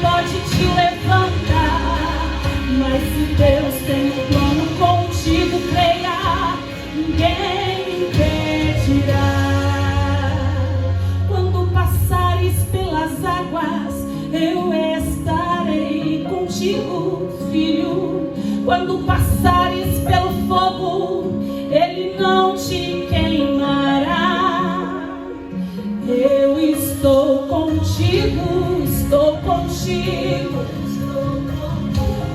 pode te levantar, mas se Deus tem um plano contigo, creia, ninguém impedirá. Quando passares pelas águas, eu estarei contigo, filho. Quando passares pelo fogo, ele não te queimará. Eu estou contigo, estou contigo,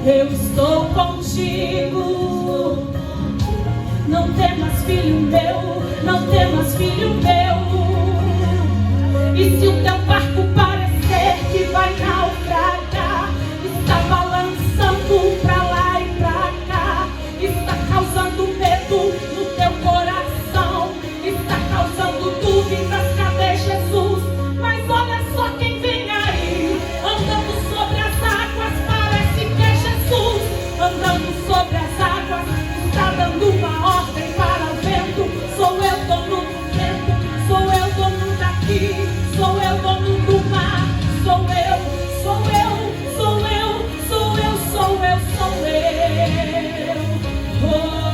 eu estou contigo. Não temas, filho meu, não temas, filho meu. E se o teu barco parecer que vai naufragar, está balançando pra lá e pra cá, está causando medo no teu coração, está causando dúvidas, cadê Jesus? Mas olha só quem vem aí, andando sobre as águas, parece que é Jesus. Andando sobre as águas, está dando uma ordem para o vento. Sou eu dono do vento, sou eu dono daqui, sou eu dono do mar, sou eu, sou eu, sou eu, sou eu, sou eu, sou eu. Oh,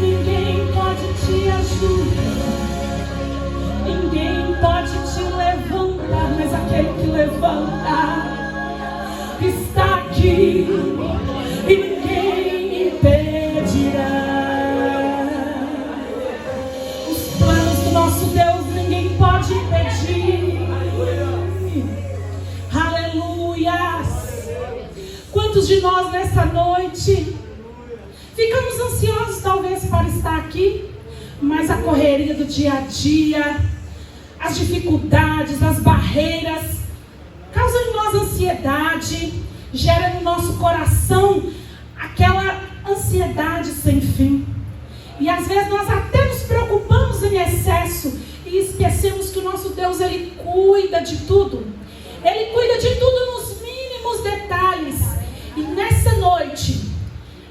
ninguém pode te ajudar, ninguém pode te levantar, mas aquele que levanta está aqui e ninguém impedirá. Os planos do nosso Deus ninguém pode impedir. Aleluias. Quantos de nós nessa noite ficamos ansiosos talvez para estar aqui, mas a correria do dia a dia, as dificuldades, as barreiras causam em nós ansiedade, gera no nosso coração aquela ansiedade sem fim. E às vezes nós até nos preocupamos em excesso e esquecemos que o nosso Deus, Ele cuida de tudo. Ele cuida de tudo nos mínimos detalhes. E nessa noite,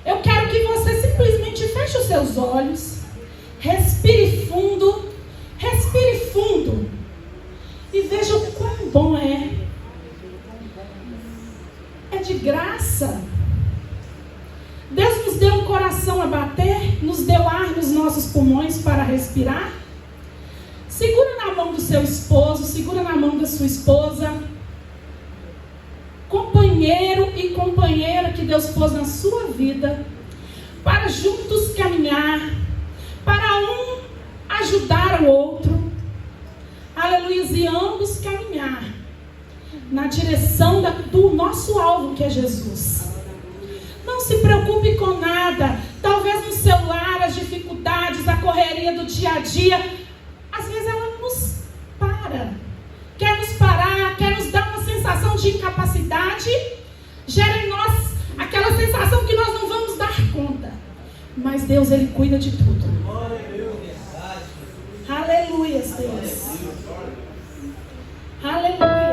eu quero que você simplesmente feche os seus olhos, respire fundo e veja o quão bom é. É de graça. Deus nos deu um coração a bater, nos deu ar nos nossos pulmões para respirar. Segura na mão do seu esposo, segura na mão da sua esposa, companheiro e companheira que Deus pôs na sua vida, para juntos caminhar, para um ajudar o outro, aleluia, e ambos caminhar na direção do nosso alvo, que é Jesus. Não se preocupe com nada. Talvez no seu lar as dificuldades, a correria do dia a dia, às vezes ela nos para, quer nos parar, quer nos dar uma sensação de incapacidade, gera em nós aquela sensação que nós não vamos dar conta. Mas Deus, Ele cuida de tudo. Aleluia, Deus. Aleluia.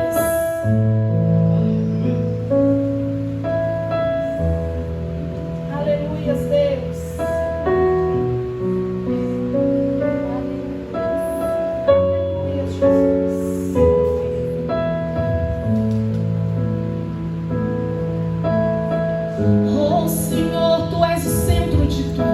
Aleluia, Deus. Aleluia, Jesus. Oh, Senhor, Tu és o centro de tudo.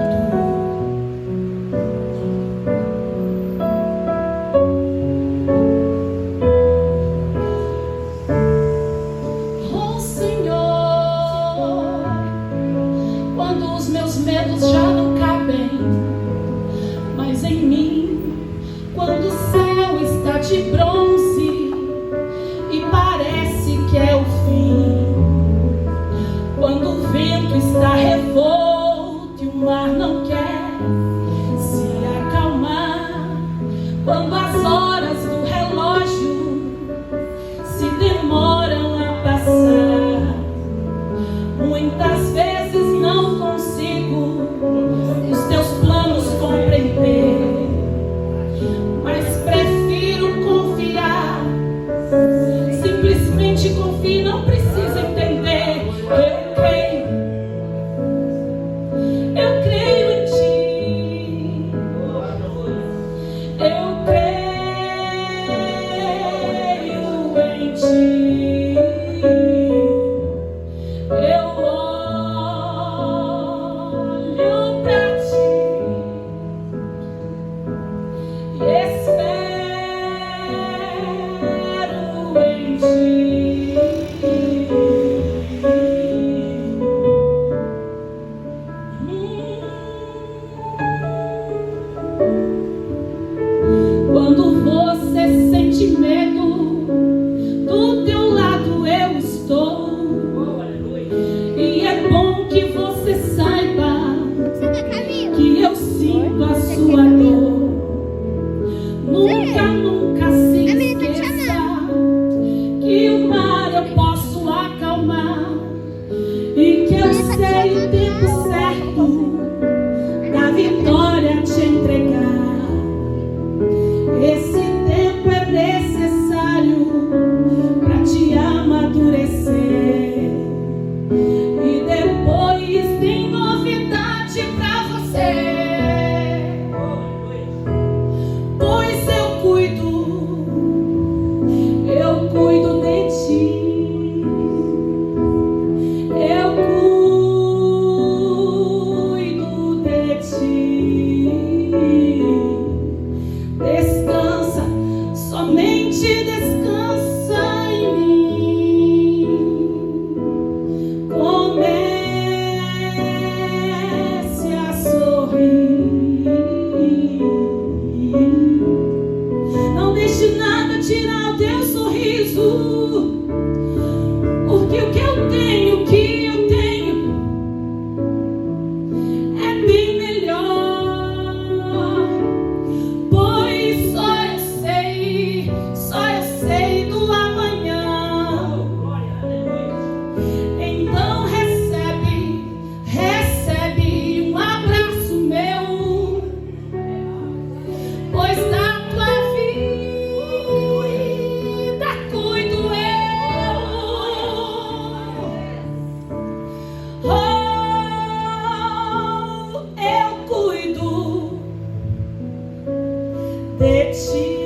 de ti.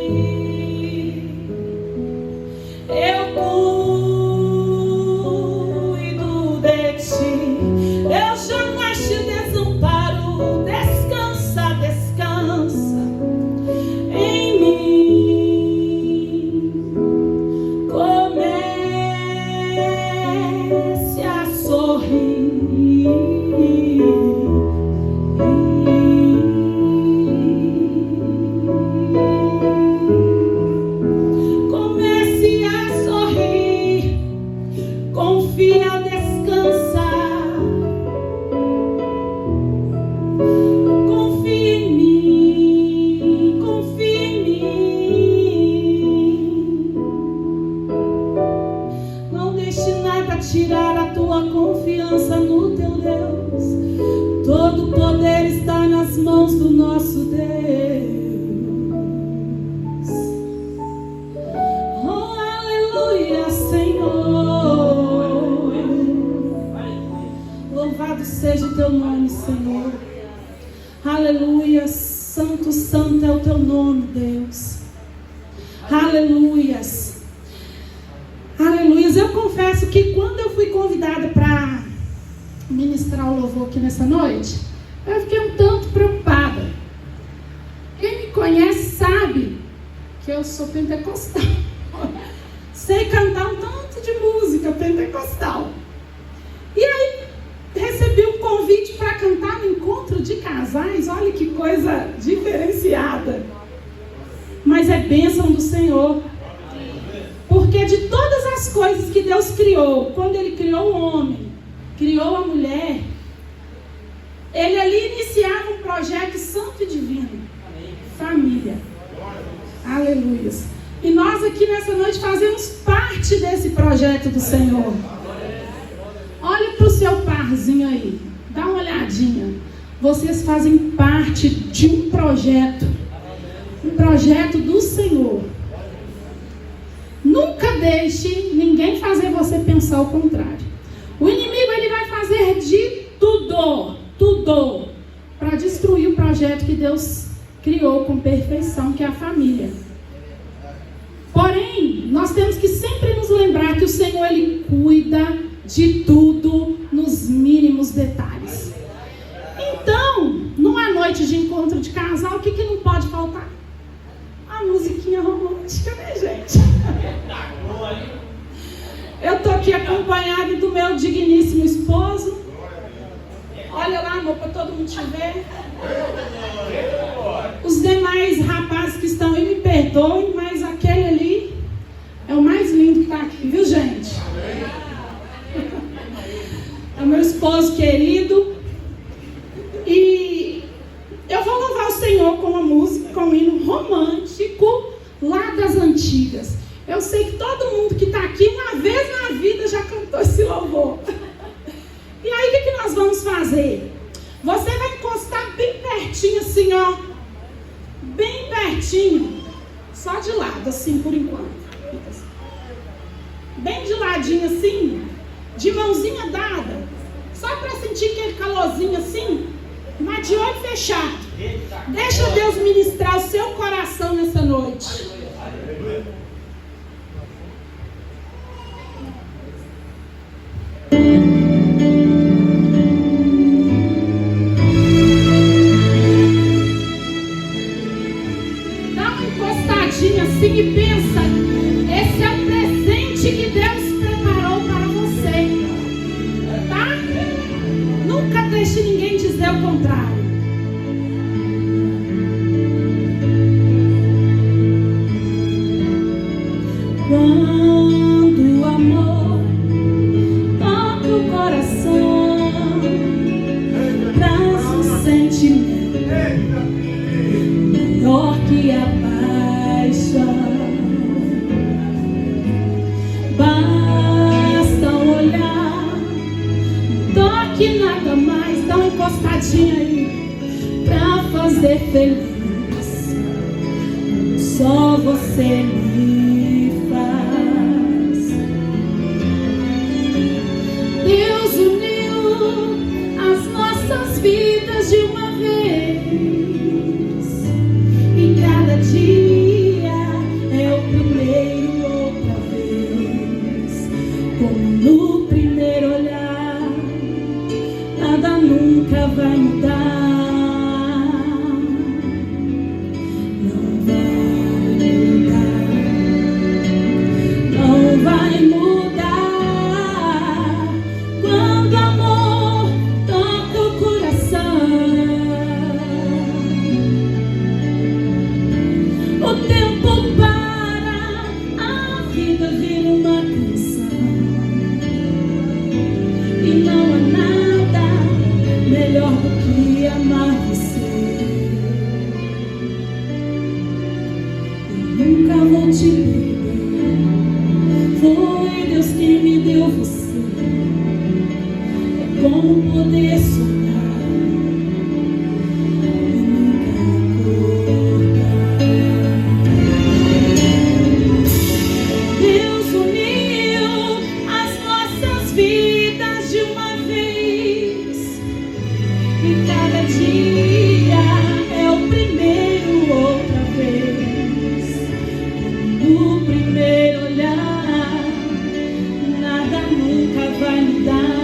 Eu cuido de ti. Eu jamais te desamparo. Descansa, descansa em mim. Comece a sorrir. Tirar a tua confiança no teu Deus. Todo poder está nas mãos do nosso Deus. Oh, aleluia, Senhor. Louvado seja o teu nome, Senhor. Aleluia, santo, santo é o teu nome, Deus. Aleluias. Aleluia. Eu confesso que quando eu fui convidada para ministrar o louvor aqui nessa noite, eu fiquei um tanto preocupada. Quem me conhece sabe que eu sou pentecostal. Sei cantar um tanto de música pentecostal. E aí recebi um convite para cantar no encontro de casais. Olha que coisa diferenciada. Mas é bênção do Senhor. Porque de todas as coisas que Deus criou, quando Ele criou o homem, criou a mulher, Ele ali iniciava um projeto santo e divino. Família. Aleluia. E nós aqui nessa noite fazemos parte desse projeto do Senhor. Olha para o seu parzinho aí. Dá uma olhadinha. Vocês fazem parte de um projeto. Um projeto do Senhor. Nunca deixe ninguém fazer você pensar o contrário. O inimigo ele vai fazer de tudo para destruir o projeto que Deus criou com perfeição, que é a família. Porém, nós temos que sempre nos lembrar que o Senhor ele cuida de tudo nos mínimos detalhes. Então, numa noite de encontro de casal, o que não pode faltar? A musiquinha romântica, né, gente? Eu tô aqui acompanhada do meu digníssimo esposo. Olha lá, amor, para todo mundo te ver. Os demais rapazes que estão aí me perdoem, mas aquele ali é o mais lindo que está aqui, viu, gente? É o meu esposo querido. E eu vou louvar o Senhor com uma música, com um hino romântico lá das antigas. Eu sei que todo mundo que está aqui, uma vez na vida, já cantou esse louvor. E aí, o que nós vamos fazer? Você vai encostar bem pertinho, assim, ó. Bem pertinho. Só de lado, assim, por enquanto. Bem de ladinho, assim. De mãozinha dada. Só para sentir aquele calorzinho, assim. Mas de olho fechado. Deixa Deus ministrar o seu coração nessa noite. Dá uma encostadinha assim e pensa, esse é o presente que Deus preparou para você, tá? Nunca deixe ninguém dizer o contrário. Quando o amor toca o coração, traz um sentimento melhor que a paixão. Basta olhar, toque nada mais, dá uma encostadinha aí pra fazer feliz. Só você me faz. Deus uniu as nossas vidas de uma vez, e cada dia nunca vou te perder. Foi Deus quem me deu você. É bom poder sonhar e nunca acordar. Deus uniu as nossas vidas de uma vez, e cada dia é o primeiro outra vez. No primeiro olhar, nada nunca vai mudar.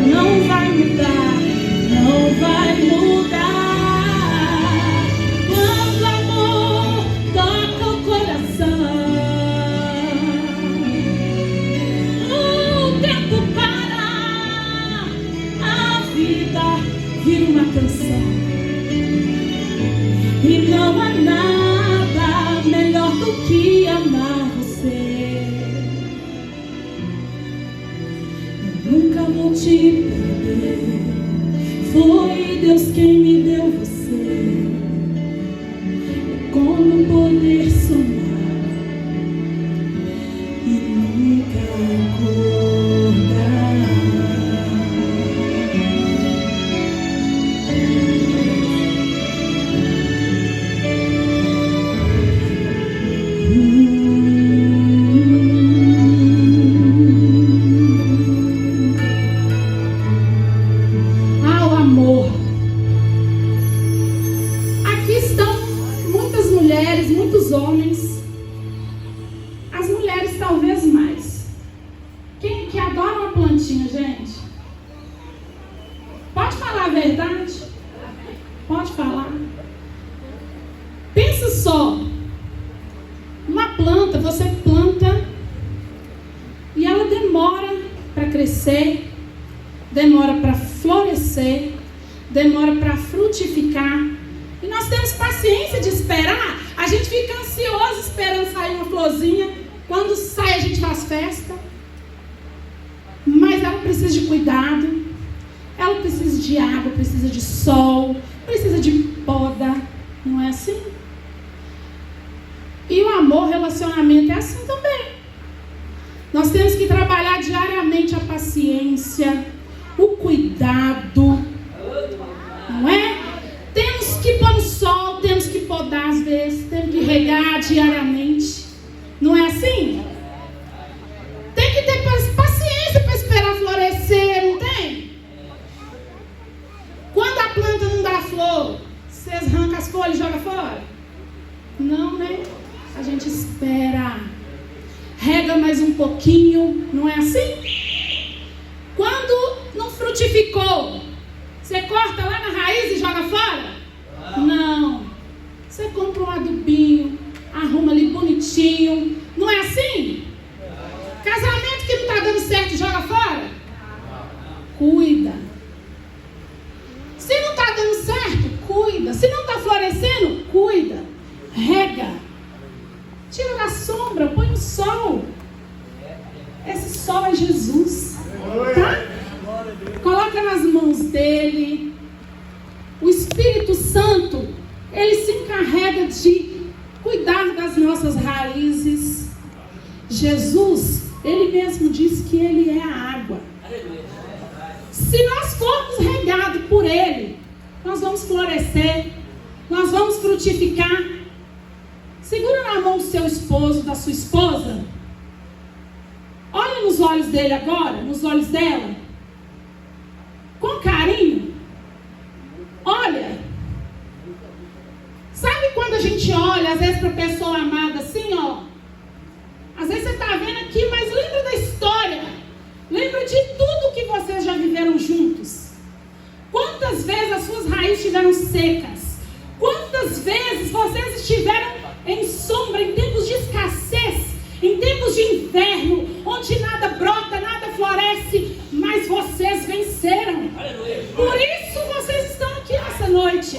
Não vai mudar, não vai mudar. Quando o amor toca o coração, o tempo para, a vida vira uma canção. E não há nada melhor do que amar você. Eu nunca vou te perder. Foi Deus quem me deu você. É como poder sonhar e nunca acordar. Ao amor. Aqui estão muitas mulheres, muitos homens. As mulheres talvez mais. Quem que adora uma plantinha, gente? Pode falar a verdade? Pode falar. Pensa só. Uma planta, você planta e ela demora para crescer, demora para florescer, demora para frutificar. E nós temos paciência de esperar. A gente fica ansioso esperando sair uma florzinha. Quando sai, a gente faz festa. Mas ela precisa de cuidado, ela precisa de água, precisa de sol, precisa de poda. Não é assim? E o amor, relacionamento é assim também. Nós temos que trabalhar diariamente a paciência, o cuidado, não é? Temos que pôr no sol, temos que podar às vezes, temos que regar diariamente. Não é assim? Tem que ter paciência para esperar florescer, não tem? Quando a planta não dá flor, vocês arrancam as folhas e jogam fora? Não, né? A gente espera, rega mais um pouquinho, não é assim? Quando não frutificou, você corta lá na raiz e joga fora? Não. Você compra um adubinho, arruma ali bonitinho, não é assim? Casamento que não está dando certo, joga fora? Cuida. Se não está dando certo, cuida. Se não está florescendo, cuida. Rega. Tira da sombra, põe no sol. Esse sol é Jesus, tá? Coloca nas mãos dele. O Espírito Santo, ele se encarrega de cuidar das nossas raízes. Jesus, ele mesmo diz que ele é a água. Se nós formos regados por ele, nós vamos florescer, nós vamos frutificar. Segura na mão do seu esposo, da sua esposa. Olha nos olhos dele agora, nos olhos dela. Com carinho. Olha. Sabe quando a gente olha, às vezes, para a pessoa amada assim, ó. Às vezes você está vendo aqui, mas lembra da história. Lembra de tudo que vocês já viveram juntos. Quantas vezes as suas raízes estiveram secas? Quantas vezes vocês estiveram em sombra, em tempos de escassez, em tempos de inverno, onde nada brota, nada floresce, mas vocês venceram. Por isso vocês estão aqui nessa noite,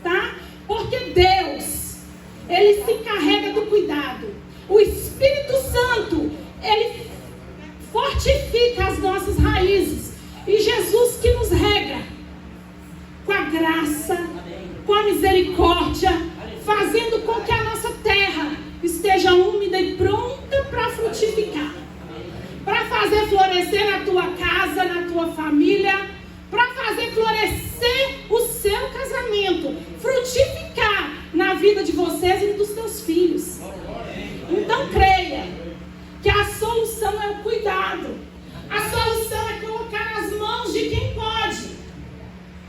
tá? Porque Deus, ele se encarrega do cuidado. O Espírito Santo, ele fortifica as nossas raízes. E Jesus que nos rega com a com a misericórdia, fazendo com que a nossa terra esteja úmida e pronta para frutificar, para fazer florescer na tua casa, na tua família, para fazer florescer o seu casamento, frutificar na vida de vocês e dos teus filhos. Então creia que a solução é o cuidado, a solução é colocar nas mãos de quem pode.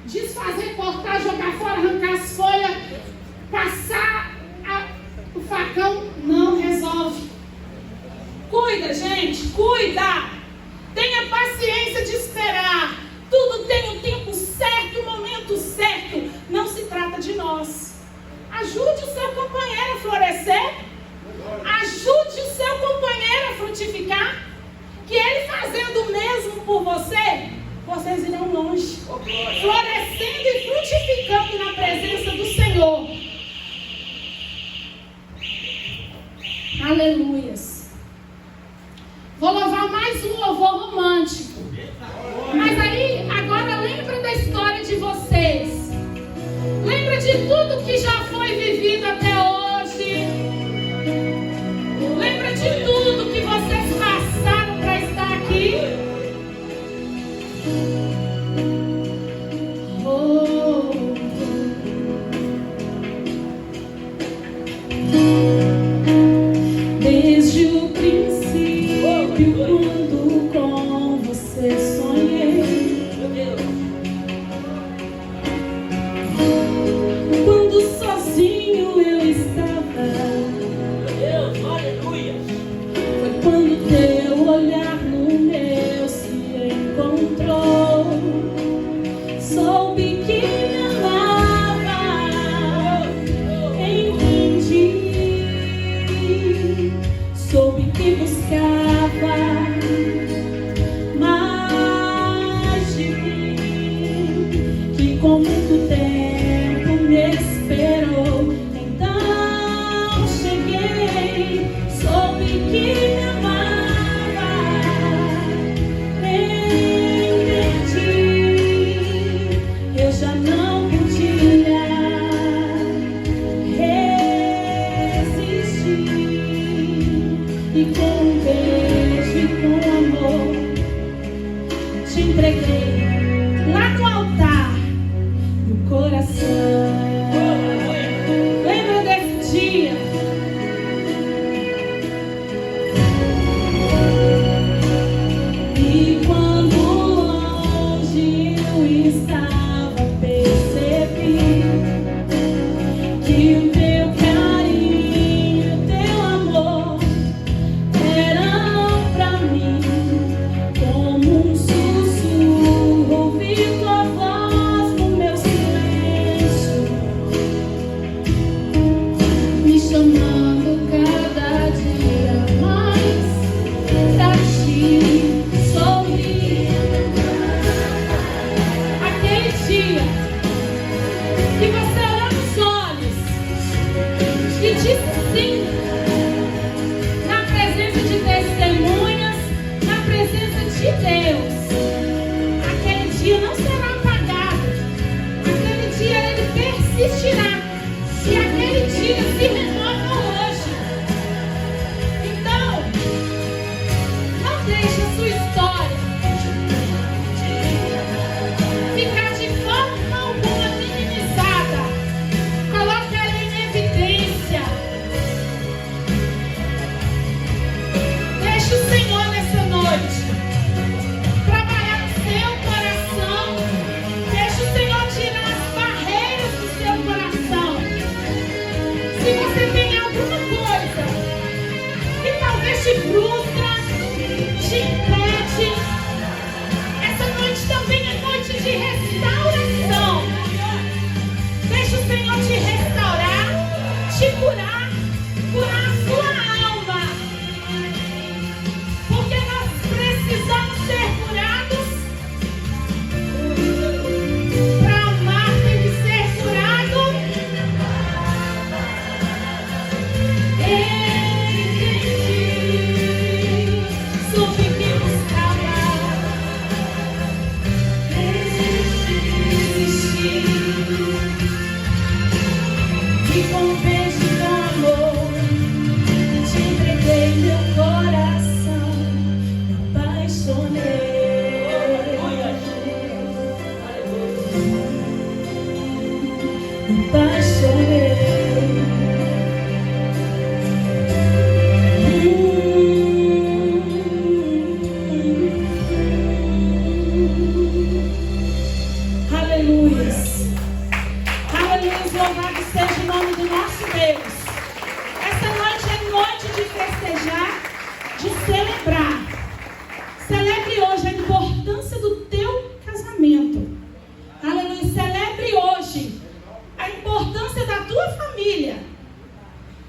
Desfazer, cortar, jogar fora, arrancar as folhas, passar o facão, não resolve. Cuida, gente, cuida. Tenha paciência de esperar. Tudo tem o tempo certo, o momento certo. Não se trata de nós. Ajude o seu companheiro a florescer. Ajude o seu companheiro a frutificar. Que ele fazendo o mesmo por você, vocês irão longe, florescendo e frutificando na presença do Senhor. Aleluias. Vou louvar mais um louvor romântico. Mas aí, agora lembra da história de vocês. Lembra de tudo que já foi vivido até hoje. Lembra de tudo que vocês passaram para estar aqui. Desde o princípio, quando com você sonhei, quando sozinho eu estava, foi quando teu olhar no meu se encontrou. Soube que me amava, entendi. Soube que buscava mais de mim, que com muito tempo me esperou. Então cheguei, soube que me amava, entendi. Eu já não podia resistir. E com um beijo e com amor te entreguei lá no altar do coração. Lembra desse dia? E quando longe eu estava, percebi que o teu carinho, o teu amor eram pra mim como um sussurro. Ouvi tua voz no meu silêncio, me chamando cada dia mais pra ti. Sorri. Aquele dia que você olhou nos olhos e disse sim, na presença de testemunhas, na presença de Deus. Aquele dia não será apagado. Aquele dia ele persistirá. E aquele dia se renova hoje. Então, não deixe a sua história ficar de forma alguma minimizada. Coloque ela em evidência. apaixonei. Aleluias. Aleluias, louvado seja o nome do nosso Deus. Essa noite é noite de festejar, de celebrar. Celebre hoje a importância do teu casamento. Aleluia. Celebre hoje a importância da tua família,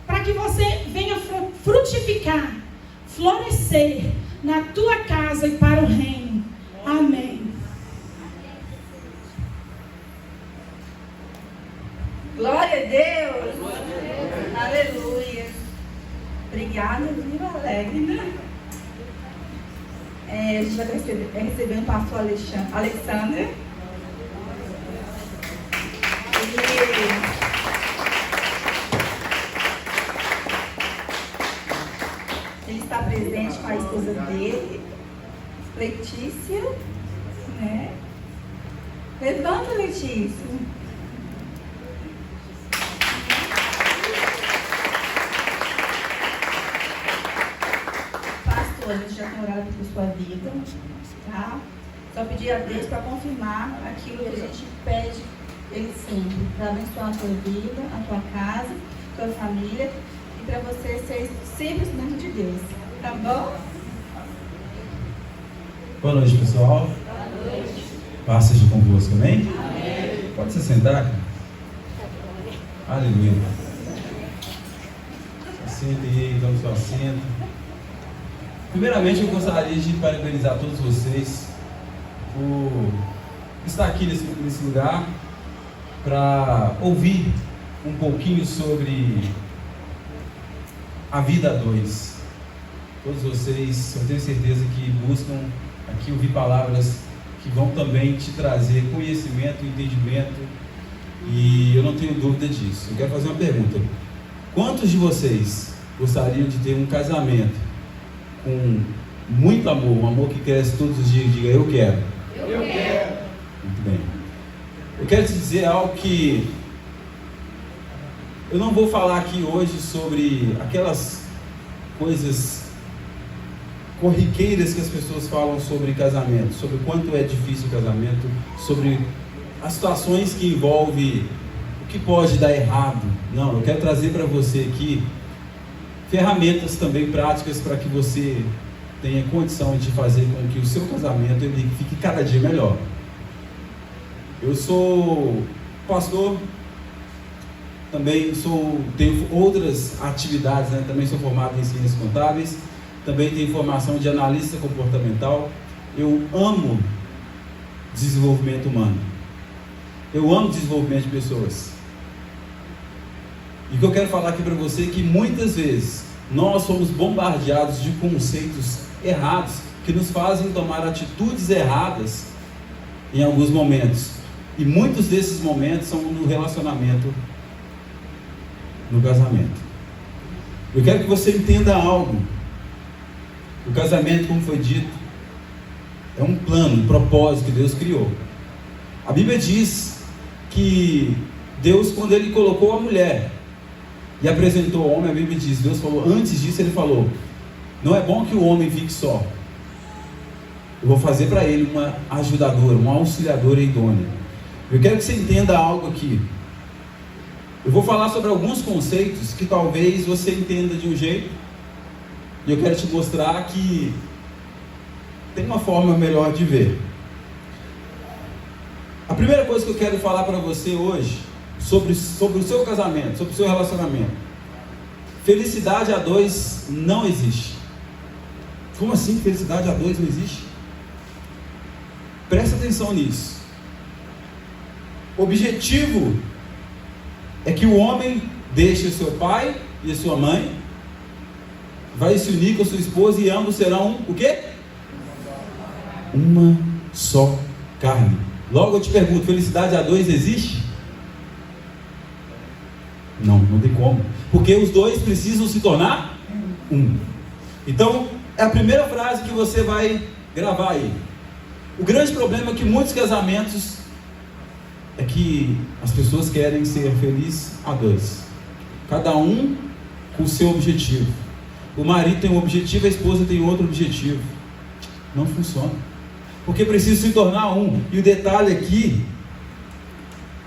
para que você venha frutificar, florescer na tua casa e para o reino. Amém. Glória a Deus. Aleluia. Obrigada, viva alegre, né? A gente vai receber o pastor Alexandre. Ele está presente com a esposa dele, Letícia, né? Levanta, Letícia. A gente já tem orado por sua vida, tá? Só pedir a Deus para confirmar aquilo que a gente pede Ele sempre, para abençoar a tua vida, a tua casa, a tua família e para você ser sempre estudante de Deus, tá bom? Boa noite, pessoal. Boa noite. Paz seja convosco, amém? Amém. Pode se sentar. Aleluia. Sente aí, dá o seu assento. Primeiramente, eu gostaria de parabenizar todos vocês por estar aqui nesse lugar para ouvir um pouquinho sobre a vida a dois. Todos vocês, eu tenho certeza que buscam aqui ouvir palavras que vão também te trazer conhecimento, entendimento, e eu não tenho dúvida disso. Eu quero fazer uma pergunta: quantos de vocês gostariam de ter um casamento com muito amor, um amor que cresce todos os dias? Diga, eu quero. Eu quero. Muito bem. Eu quero te dizer algo que eu não vou falar aqui hoje sobre aquelas coisas corriqueiras que as pessoas falam sobre casamento, sobre o quanto é difícil o casamento, sobre as situações que envolvem o que pode dar errado. Não, eu quero trazer para você aqui ferramentas também práticas para que você tenha condição de fazer com que o seu casamento ele fique cada dia melhor. Eu sou pastor, também tenho outras atividades, né? Também sou formado em ciências contábeis, também tenho formação de analista comportamental. Eu amo desenvolvimento humano, eu amo desenvolvimento de pessoas. E o que eu quero falar aqui para você é que muitas vezes nós somos bombardeados de conceitos errados que nos fazem tomar atitudes erradas em alguns momentos. E muitos desses momentos são no relacionamento, no casamento. Eu quero que você entenda algo. O casamento, como foi dito, é um plano, um propósito que Deus criou. A Bíblia diz que Deus, quando Ele colocou a mulher e apresentou o homem, a Bíblia diz, Deus falou, antes disso Ele falou, não é bom que o homem fique só. Eu vou fazer para ele uma ajudadora, uma auxiliadora idônea. Eu quero que você entenda algo aqui. Eu vou falar sobre alguns conceitos que talvez você entenda de um jeito, e eu quero te mostrar que tem uma forma melhor de ver. A primeira coisa que eu quero falar para você hoje, sobre o seu casamento, sobre o seu relacionamento: felicidade a dois não existe. Como assim felicidade a dois não existe? Presta atenção nisso. O objetivo é que o homem deixe o seu pai e a sua mãe, vai se unir com a sua esposa e ambos serão o quê? Uma só carne. Logo eu te pergunto, felicidade a dois existe? Não, não tem como. Porque os dois precisam se tornar um. Então, é a primeira frase que você vai gravar aí. O grande problema é que muitos casamentos é que as pessoas querem ser felizes a dois, cada um com o seu objetivo. O marido tem um objetivo, a esposa tem outro objetivo. Não funciona, porque precisa se tornar um. E o detalhe aqui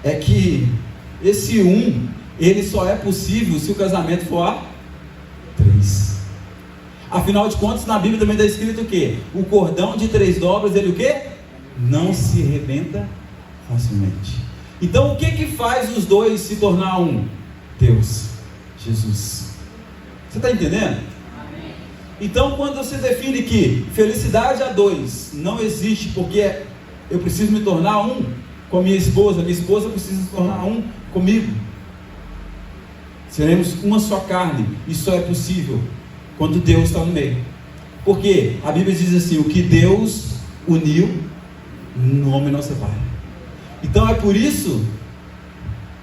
é que esse um, ele só é possível se o casamento for a 3. Afinal de contas, na Bíblia também está escrito o quê? O cordão de 3 dobras, ele o quê? Não se arrebenta facilmente. Então o que faz os dois se tornar um? Deus, Jesus. Você está entendendo? Amém. Então quando você define que felicidade a 2 não existe, porque eu preciso me tornar um com a minha esposa precisa se tornar um comigo, seremos uma só carne. Isso só é possível quando Deus está no meio, porque a Bíblia diz assim: o que Deus uniu, o homem não separa. Então é por isso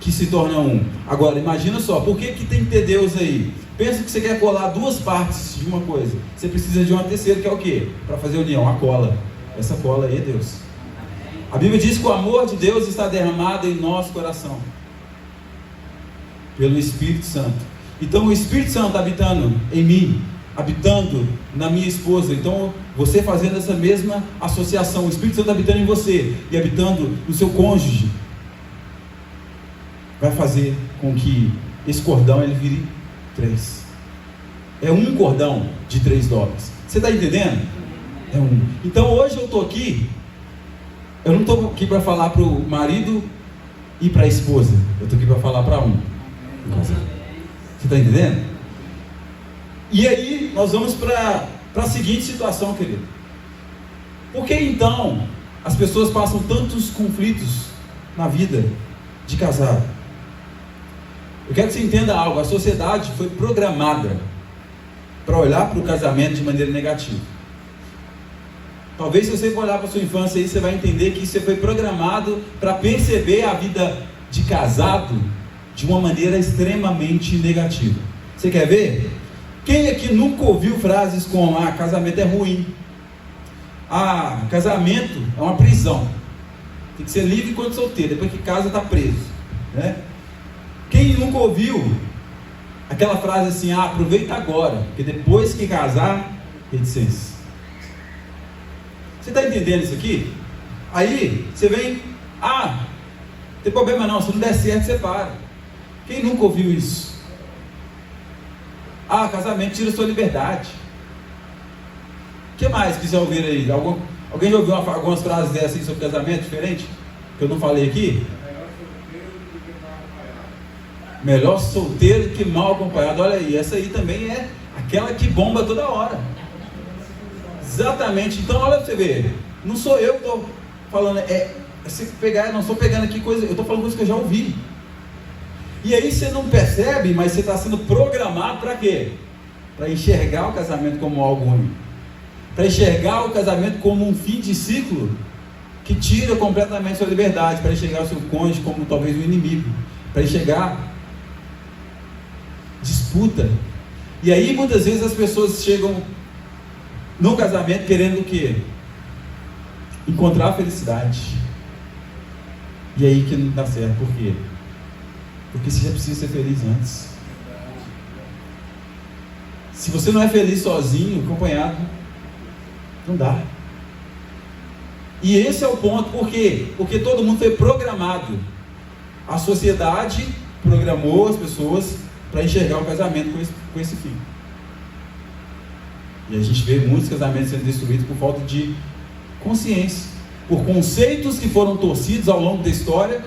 que se torna um. Agora imagina só, por que tem que ter Deus aí? Pensa que você quer colar 2 partes de uma coisa, você precisa de uma terceira, que é o quê? Para fazer união, a cola. Essa cola aí é Deus. A Bíblia diz que o amor de Deus está derramado em nosso coração pelo Espírito Santo. Então o Espírito Santo habitando em mim, habitando na minha esposa, então você fazendo essa mesma associação, o Espírito Santo habitando em você e habitando no seu cônjuge, vai fazer com que esse cordão ele vire 3. É um cordão de 3 dobras. Você está entendendo? É um. Então hoje eu estou aqui, eu não estou aqui para falar para o marido e para a esposa, eu estou aqui para falar para um. Você está entendendo? E aí nós vamos para a seguinte situação, querido. Por que então as pessoas passam tantos conflitos na vida de casado? Eu quero que você entenda algo. A sociedade foi programada para olhar para o casamento de maneira negativa. Talvez se você olhar para a sua infância aí, você vai entender que você foi programado para perceber a vida de casado de uma maneira extremamente negativa. Você quer ver? Quem aqui nunca ouviu frases como: casamento é ruim, casamento é uma prisão, tem que ser livre enquanto solteiro, depois que casa está preso, né? Quem nunca ouviu aquela frase assim: aproveita agora, porque depois que casar, reticência. Você está entendendo isso aqui? Aí você vem: não tem problema não, se não der certo, você para. Quem nunca ouviu isso? Casamento tira sua liberdade. O que mais quiser ouvir aí? Alguém já ouviu algumas frases dessas aí sobre casamento diferente? Que eu não falei aqui? Melhor solteiro que mal acompanhado. Olha aí, essa aí também é aquela que bomba toda hora. Exatamente. Então olha para você ver, não sou eu que estou falando, se pegar, não estou pegando aqui coisa, eu estou falando coisa que eu já ouvi. E aí você não percebe, mas você está sendo programado para quê? Para enxergar o casamento como algo ruim, para enxergar o casamento como um fim de ciclo que tira completamente sua liberdade, para enxergar o seu cônjuge como talvez um inimigo, para enxergar disputa. E aí muitas vezes as pessoas chegam no casamento querendo o quê? Encontrar a felicidade. E aí que não dá certo. Por quê? Porque você já precisa ser feliz antes. Se você não é feliz sozinho, acompanhado, não dá. E esse é o ponto. Por quê? Porque todo mundo foi programado. A sociedade programou as pessoas para enxergar o casamento com esse fim. E a gente vê muitos casamentos sendo destruídos por falta de consciência, por conceitos que foram torcidos ao longo da história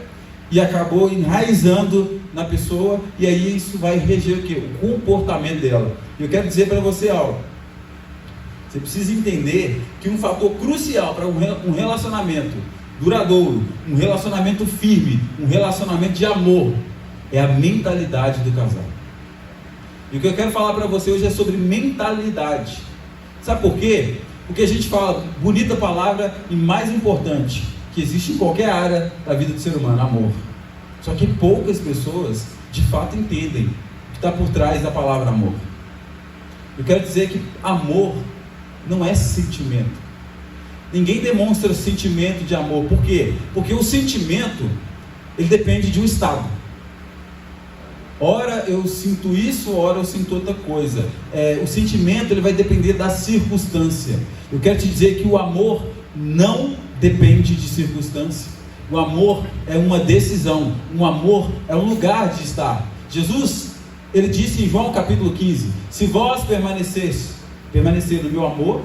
e acabou enraizando na pessoa, e aí isso vai reger o quê? O comportamento dela. E eu quero dizer para você algo. Você precisa entender que um fator crucial para um relacionamento duradouro, um relacionamento firme, um relacionamento de amor, é a mentalidade do casal. E o que eu quero falar para você hoje é sobre mentalidade. Sabe por quê? Porque a gente fala, bonita palavra e mais importante, que existe em qualquer área da vida do ser humano, amor. Só que poucas pessoas de fato entendem o que está por trás da palavra amor. Eu quero dizer que amor não é sentimento. Ninguém demonstra sentimento de amor. Por quê? Porque o sentimento ele depende de um estado. Ora eu sinto isso, ora eu sinto outra coisa. O sentimento ele vai depender da circunstância. Eu quero te dizer que o amor não depende de circunstância. O amor é uma decisão. O amor é um lugar de estar. Jesus, ele disse em João capítulo 15: se vós permanecer no meu amor,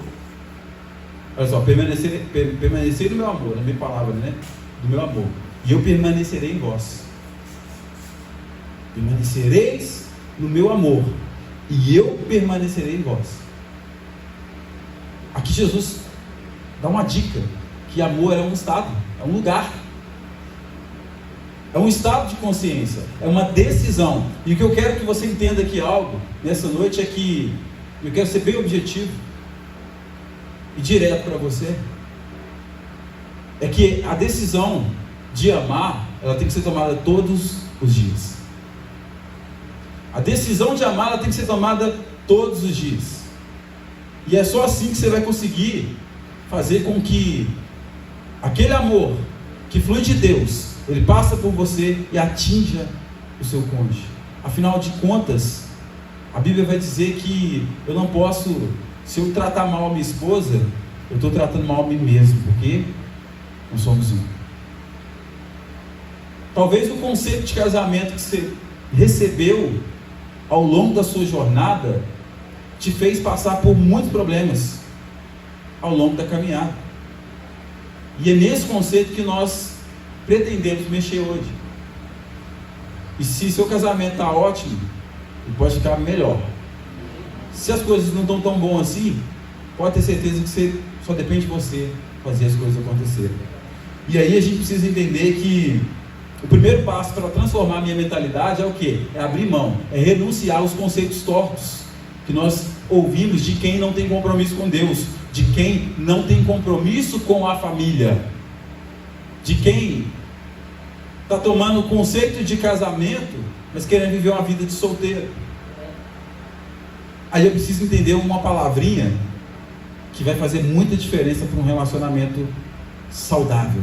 olha só, permanecer no meu amor, na minha palavra, né? Do meu amor, e eu permanecerei em vós. Permanecereis no meu amor, e eu permanecerei em vós. Aqui Jesus dá uma dica, que amor é um estado, é um lugar, é um estado de consciência, é uma decisão. E o que eu quero que você entenda aqui algo, nessa noite, é que eu quero ser bem objetivo e direto para você, é que a decisão de amar, ela tem que ser tomada todos os dias. A decisão de amar, ela tem que ser tomada todos os dias. E é só assim que você vai conseguir fazer com que aquele amor que flui de Deus, ele passa por você e atinja o seu cônjuge. Afinal de contas, a Bíblia vai dizer que eu não posso, se eu tratar mal a minha esposa, eu estou tratando mal a mim mesmo, porque nós somos um. Talvez o conceito de casamento que você recebeu ao longo da sua jornada te fez passar por muitos problemas ao longo da caminhada. E é nesse conceito que nós pretendemos mexer hoje. E se seu casamento está ótimo, ele pode ficar melhor. Se as coisas não estão tão boas assim, pode ter certeza que só depende de você fazer as coisas acontecerem. E aí a gente precisa entender que o primeiro passo para transformar a minha mentalidade é o quê? É abrir mão, é renunciar aos conceitos tortos que nós ouvimos de quem não tem compromisso com Deus, de quem não tem compromisso com a família, de quem está tomando o conceito de casamento, mas querendo viver uma vida de solteiro. Aí eu preciso entender uma palavrinha que vai fazer muita diferença para um relacionamento saudável.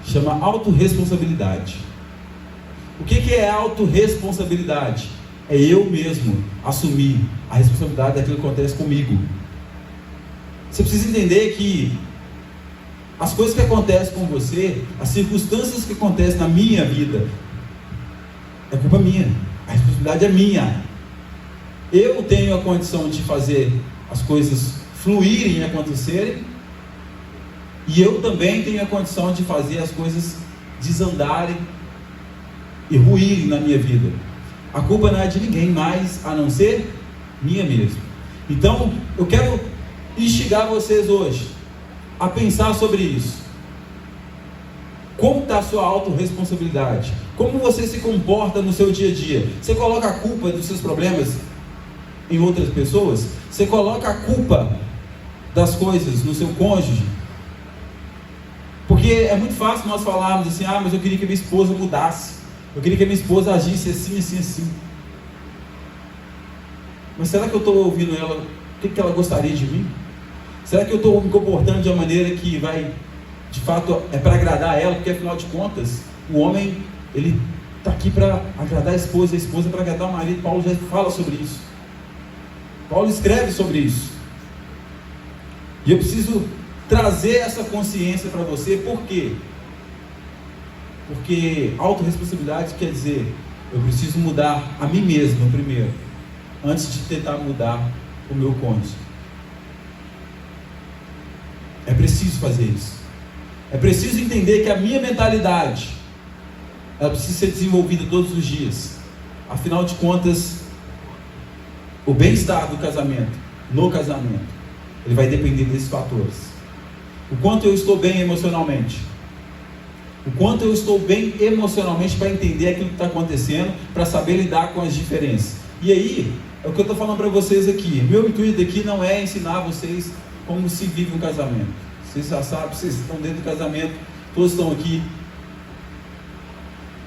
Chama autorresponsabilidade. O que é autorresponsabilidade? É eu mesmo assumir a responsabilidade daquilo que acontece comigo. Você precisa entender que as coisas que acontecem com você, as circunstâncias que acontecem na minha vida, é culpa minha, a responsabilidade é minha. Eu tenho a condição de fazer as coisas fluírem e acontecerem, e eu também tenho a condição de fazer as coisas desandarem e ruírem na minha vida. A culpa não é de ninguém mais, a não ser minha mesmo. Então, eu quero instigar vocês hoje a pensar sobre isso. Como está a sua autorresponsabilidade? Como você se comporta no seu dia a dia? Você coloca a culpa dos seus problemas em outras pessoas? Você coloca a culpa das coisas no seu cônjuge? Porque é muito fácil nós falarmos assim: ah, mas eu queria que minha esposa mudasse, eu queria que minha esposa agisse assim, assim, assim. Mas será que eu estou ouvindo ela? O que ela gostaria de mim? Será que eu estou me comportando de uma maneira que vai, de fato, é para agradar ela? Porque afinal de contas, o homem, ele está aqui para agradar a esposa para agradar o marido. Paulo já fala sobre isso. Paulo escreve sobre isso. E eu preciso trazer essa consciência para você. Por quê? Porque autorresponsabilidade quer dizer, eu preciso mudar a mim mesmo primeiro, antes de tentar mudar o meu cônjuge. É preciso fazer isso. É preciso entender que a minha mentalidade, ela precisa ser desenvolvida todos os dias. Afinal de contas, o bem-estar do casamento, no casamento, ele vai depender desses fatores. O quanto eu estou bem emocionalmente. O quanto eu estou bem emocionalmente para entender aquilo que está acontecendo, para saber lidar com as diferenças. E aí, é o que eu estou falando para vocês aqui. Meu intuito aqui não é ensinar vocês como se vive um casamento. Vocês já sabem, vocês estão dentro do casamento, todos estão aqui.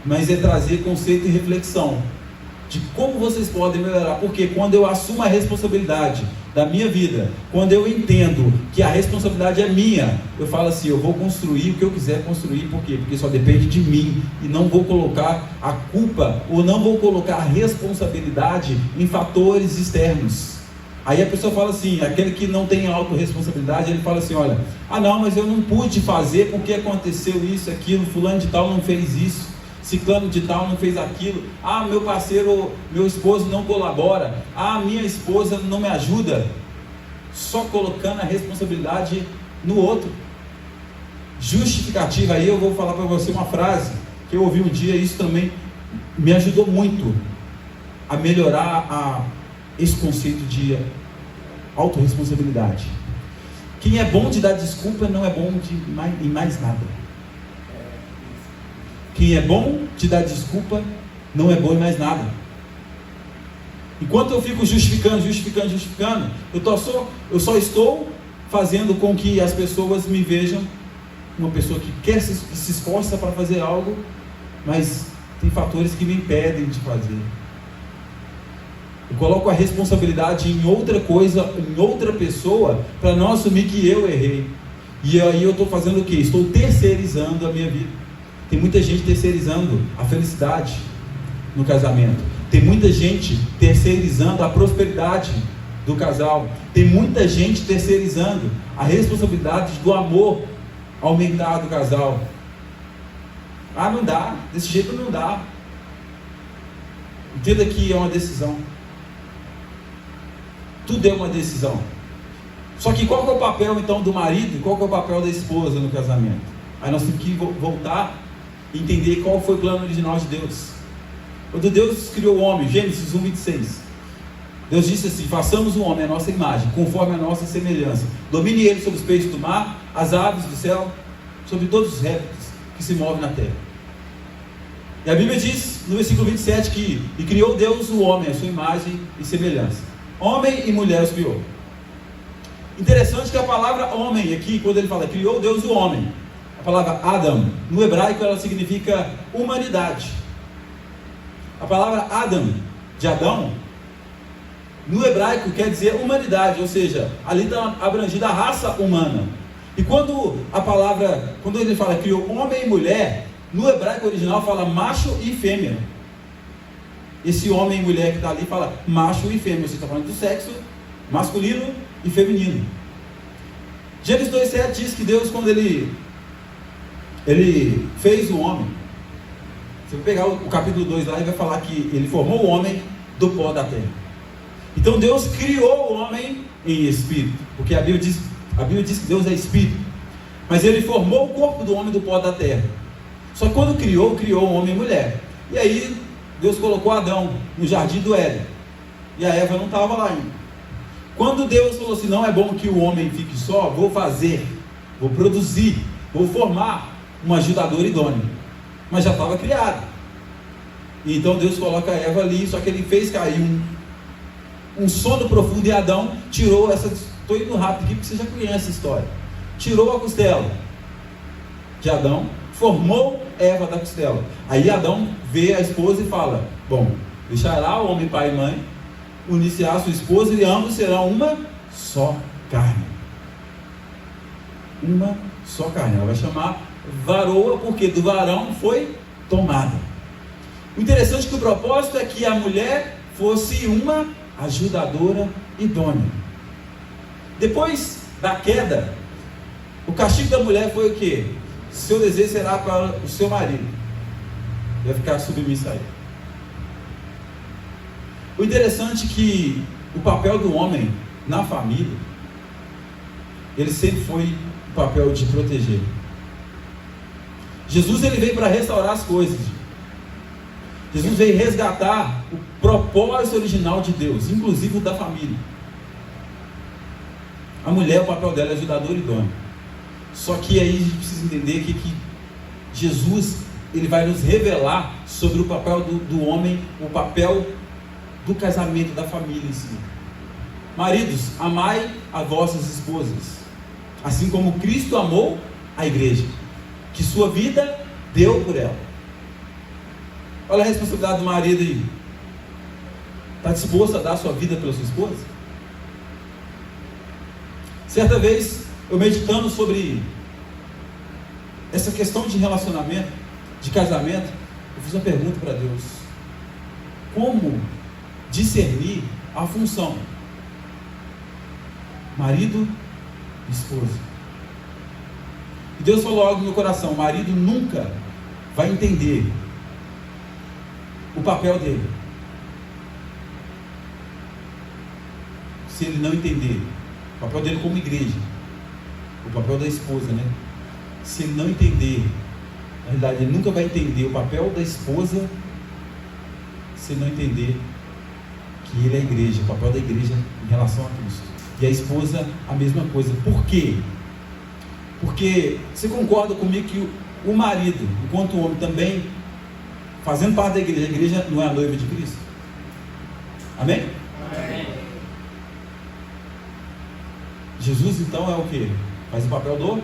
Mas é trazer conceito e reflexão de como vocês podem melhorar, porque quando eu assumo a responsabilidade da minha vida, quando eu entendo que a responsabilidade é minha, eu falo assim, eu vou construir o que eu quiser construir. Por quê? Porque só depende de mim, e não vou colocar a culpa, ou não vou colocar a responsabilidade em fatores externos. Aí a pessoa fala assim, aquele que não tem autorresponsabilidade, ele fala assim, olha, não, mas eu não pude fazer porque aconteceu isso, aquilo, fulano de tal não fez isso, ciclano de tal não fez aquilo, meu parceiro, meu esposo não colabora, minha esposa não me ajuda, só colocando a responsabilidade no outro. Justificativa. Aí eu vou falar para você uma frase que eu ouvi um dia, e isso também me ajudou muito a melhorar esse conceito de autorresponsabilidade. Quem é bom de dar desculpa não é bom em mais nada. Quem é bom de dar desculpa não é bom em mais nada. Enquanto eu fico justificando, eu só estou fazendo com que as pessoas me vejam uma pessoa que se esforça para fazer algo, mas tem fatores que me impedem de fazer. Eu coloco a responsabilidade em outra coisa, em outra pessoa, para não assumir que eu errei. E aí eu estou fazendo o quê? Estou terceirizando a minha vida. Tem muita gente terceirizando a felicidade no casamento. Tem muita gente terceirizando a prosperidade do casal. Tem muita gente terceirizando a responsabilidade do amor aumentar do casal. Não dá, desse jeito não dá. Entenda que é uma decisão. Tudo é uma decisão. Só que qual que é o papel então do marido? Qual que é o papel da esposa no casamento? Aí nós temos que voltar e entender qual foi o plano original de Deus. Quando Deus criou o homem, Gênesis 1:26, Deus disse assim: façamos o homem à nossa imagem, conforme a nossa semelhança, domine ele sobre os peixes do mar, as aves do céu, sobre todos os répteis que se movem na terra. E a Bíblia diz no versículo 27 que e criou Deus o homem à sua imagem e semelhança, homem e mulher os criou. Interessante que a palavra homem aqui, quando ele fala criou Deus o homem, a palavra Adam, no hebraico ela significa humanidade. A palavra Adam, de Adão, no hebraico quer dizer humanidade, ou seja, ali está abrangida a raça humana. E quando ele fala criou homem e mulher, no hebraico original fala macho e fêmea. Esse homem e mulher que está ali fala macho e fêmea, você está falando do sexo masculino e feminino. Gênesis 2:7 diz que Deus, quando ele fez o homem, você vai pegar o capítulo 2 lá e vai falar que ele formou o homem do pó da terra. Então Deus criou o homem em espírito, porque a Bíblia diz que Deus é espírito, mas ele formou o corpo do homem do pó da terra. Só que quando criou o homem e mulher. E aí Deus colocou Adão no jardim do Éden, e a Eva não estava lá ainda. Quando Deus falou assim, não é bom que o homem fique só, vou produzir, vou formar um ajudador idôneo. Mas já estava criado. E então Deus coloca a Eva ali, só que ele fez cair um sono profundo, e Adão tirou estou indo rápido aqui porque você já conhece essa história. Tirou a costela de Adão, formou Eva da costela. Aí Adão vê a esposa e fala, bom, deixará o homem pai e mãe, unir-se-á a sua esposa, e ambos serão uma só carne. Uma só carne. Ela vai chamar varoa, porque do varão foi tomada. O interessante é que o propósito é que a mulher fosse uma ajudadora idônea. Depois da queda, o castigo da mulher foi o quê? Seu desejo será para o seu marido, vai ficar submisso a ele. O interessante é que o papel do homem na família, ele sempre foi o papel de proteger. Jesus ele veio para restaurar as coisas. Jesus veio resgatar o propósito original de Deus, inclusive o da família. A mulher, o papel dela é ajudadora idônea. Só que aí a gente precisa entender que Jesus ele vai nos revelar sobre o papel do homem, o papel do casamento, da família em si. Maridos, amai as vossas esposas, assim como Cristo amou a igreja, que sua vida deu por ela. Olha a responsabilidade do marido aí. Está disposto a dar a sua vida pela sua esposa? Certa vez, eu meditando sobre essa questão de relacionamento, de casamento, eu fiz uma pergunta para Deus: como discernir a função marido e esposa? E Deus falou algo no meu coração: o marido nunca vai entender o papel dele se ele não entender o papel dele como igreja, o papel da esposa, né? Se ele não entender, na realidade ele nunca vai entender o papel da esposa se ele não entender que ele é a igreja, o papel da igreja em relação a Cristo. E a esposa a mesma coisa. Por quê? Porque você concorda comigo que o marido, enquanto o homem também, fazendo parte da igreja, a igreja não é a noiva de Cristo? Amém? Amém. Jesus então é o que? Faz o papel do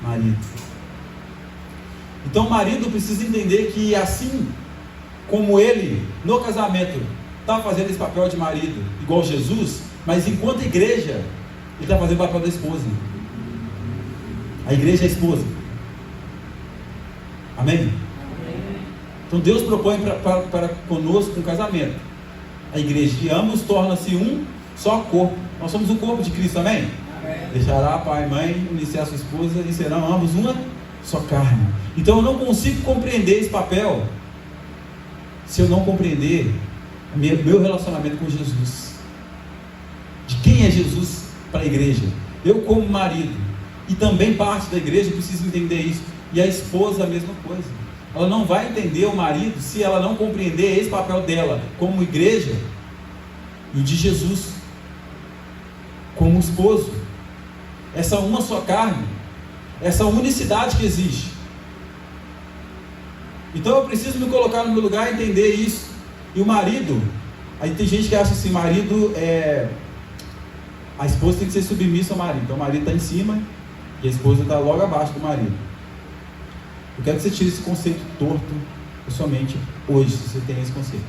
marido. Então o marido precisa entender que assim como ele no casamento está fazendo esse papel de marido igual Jesus, mas enquanto igreja ele está fazendo o papel da esposa. A igreja é a esposa. Amém? Então Deus propõe para conosco um casamento. A igreja, e ambos tornam-se um só corpo. Nós somos o corpo de Cristo, amém? Amém. Deixará pai e mãe, unir-se a sua esposa, e serão ambos uma só carne. Então eu não consigo compreender esse papel se eu não compreender meu relacionamento com Jesus. De quem é Jesus para a igreja? Eu como marido, e também parte da igreja, preciso entender isso. E a esposa a mesma coisa. Ela não vai entender o marido se ela não compreender esse papel dela como igreja e de Jesus como esposo. Essa uma só carne, essa unicidade que existe. Então eu preciso me colocar no meu lugar e entender isso. E o marido, aí tem gente que acha assim, marido a esposa tem que ser submissa ao marido. Então o marido está em cima e a esposa está logo abaixo do marido. Eu quero que você tire esse conceito torto somente hoje, se você tem esse conceito.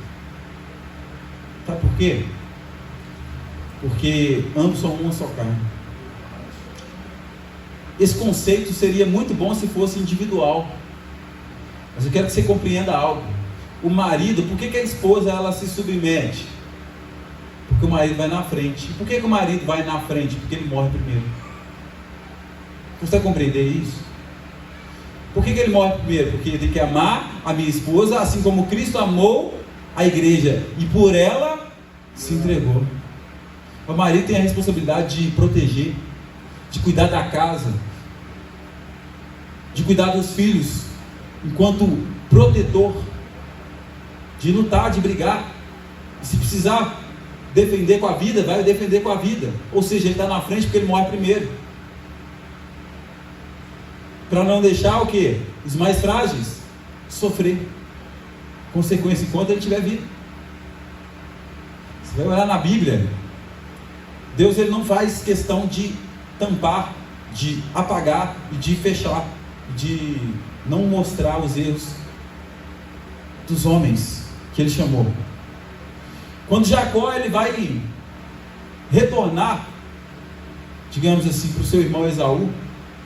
Sabe por quê? Porque ambos são uma só carne. Esse conceito seria muito bom se fosse individual. Mas eu quero que você compreenda algo. O marido, por que a esposa ela se submete? Porque o marido vai na frente. E por que o marido vai na frente? Porque ele morre primeiro. Você vai compreender isso? Por que ele morre primeiro? Porque ele tem que amar a minha esposa, assim como Cristo amou a igreja e por ela se entregou. O marido tem a responsabilidade de proteger, de cuidar da casa, de cuidar dos filhos, enquanto protetor, de lutar, de brigar. E se precisar defender com a vida, vai defender com a vida. Ou seja, ele está na frente porque ele morre primeiro. Para não deixar o quê? Os mais frágeis sofrer consequência enquanto ele estiver vivo. Você vai olhar na Bíblia, Deus ele não faz questão de tampar, de apagar e de fechar, de não mostrar os erros dos homens que ele chamou. Quando Jacó ele vai retornar, digamos assim, para o seu irmão Esaú,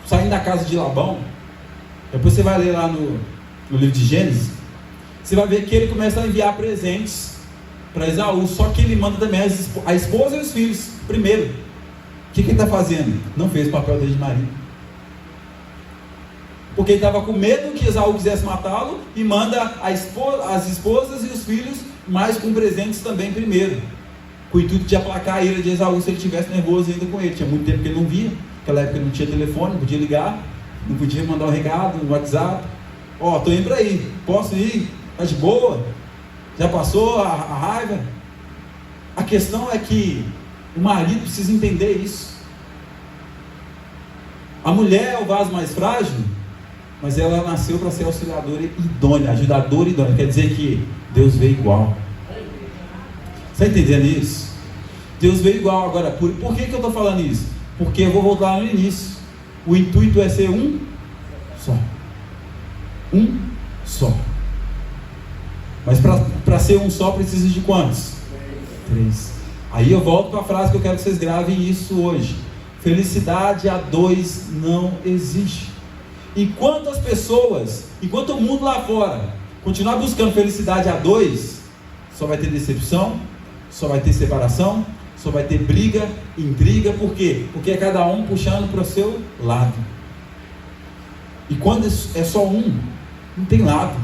saindo da casa de Labão, depois você vai ler lá no livro de Gênesis, você vai ver que ele começa a enviar presentes para Esaú, só que ele manda também a esposa e os filhos primeiro. O que ele está fazendo? Não fez o papel dele de marido, porque ele estava com medo que Esaú quisesse matá-lo, e manda as esposas e os filhos, mas com presentes também primeiro, com o intuito de aplacar a ira de Esaú se ele estivesse nervoso ainda com ele. Tinha muito tempo que ele não via. Naquela época não tinha telefone, não podia ligar, não podia mandar um recado no WhatsApp. Estou indo para aí, posso ir? Está de boa? Já passou a raiva? A questão é que o marido precisa entender isso. A mulher é o vaso mais frágil, mas ela nasceu para ser auxiliadora idônea, ajudadora idônea. Quer dizer que Deus veio igual. Você está entendendo isso? Deus veio igual. Agora, por que eu estou falando isso? Porque eu vou voltar lá no início. O intuito é ser um só. Um só. Mas para ser um só precisa de quantos? 3. Aí eu volto para a frase que eu quero que vocês gravem isso hoje. Felicidade a dois não existe. Enquanto as pessoas, enquanto o mundo lá fora continuar buscando felicidade a dois, só vai ter decepção, só vai ter separação, só vai ter briga, intriga. Por quê? Porque é cada um puxando para o seu lado. E quando é só um, não tem lado.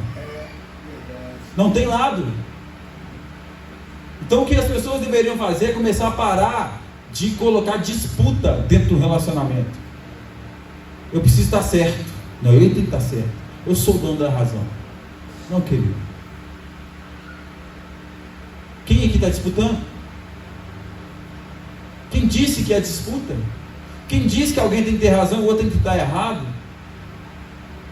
Não tem lado. Então o que as pessoas deveriam fazer é começar a parar de colocar disputa dentro do relacionamento. Eu preciso estar certo. Não, eu tenho que estar certo. Eu sou o dono da razão. Não, querido. Quem aqui está disputando? Quem disse que é disputa? Quem disse que alguém tem que ter razão e o outro tem que estar errado?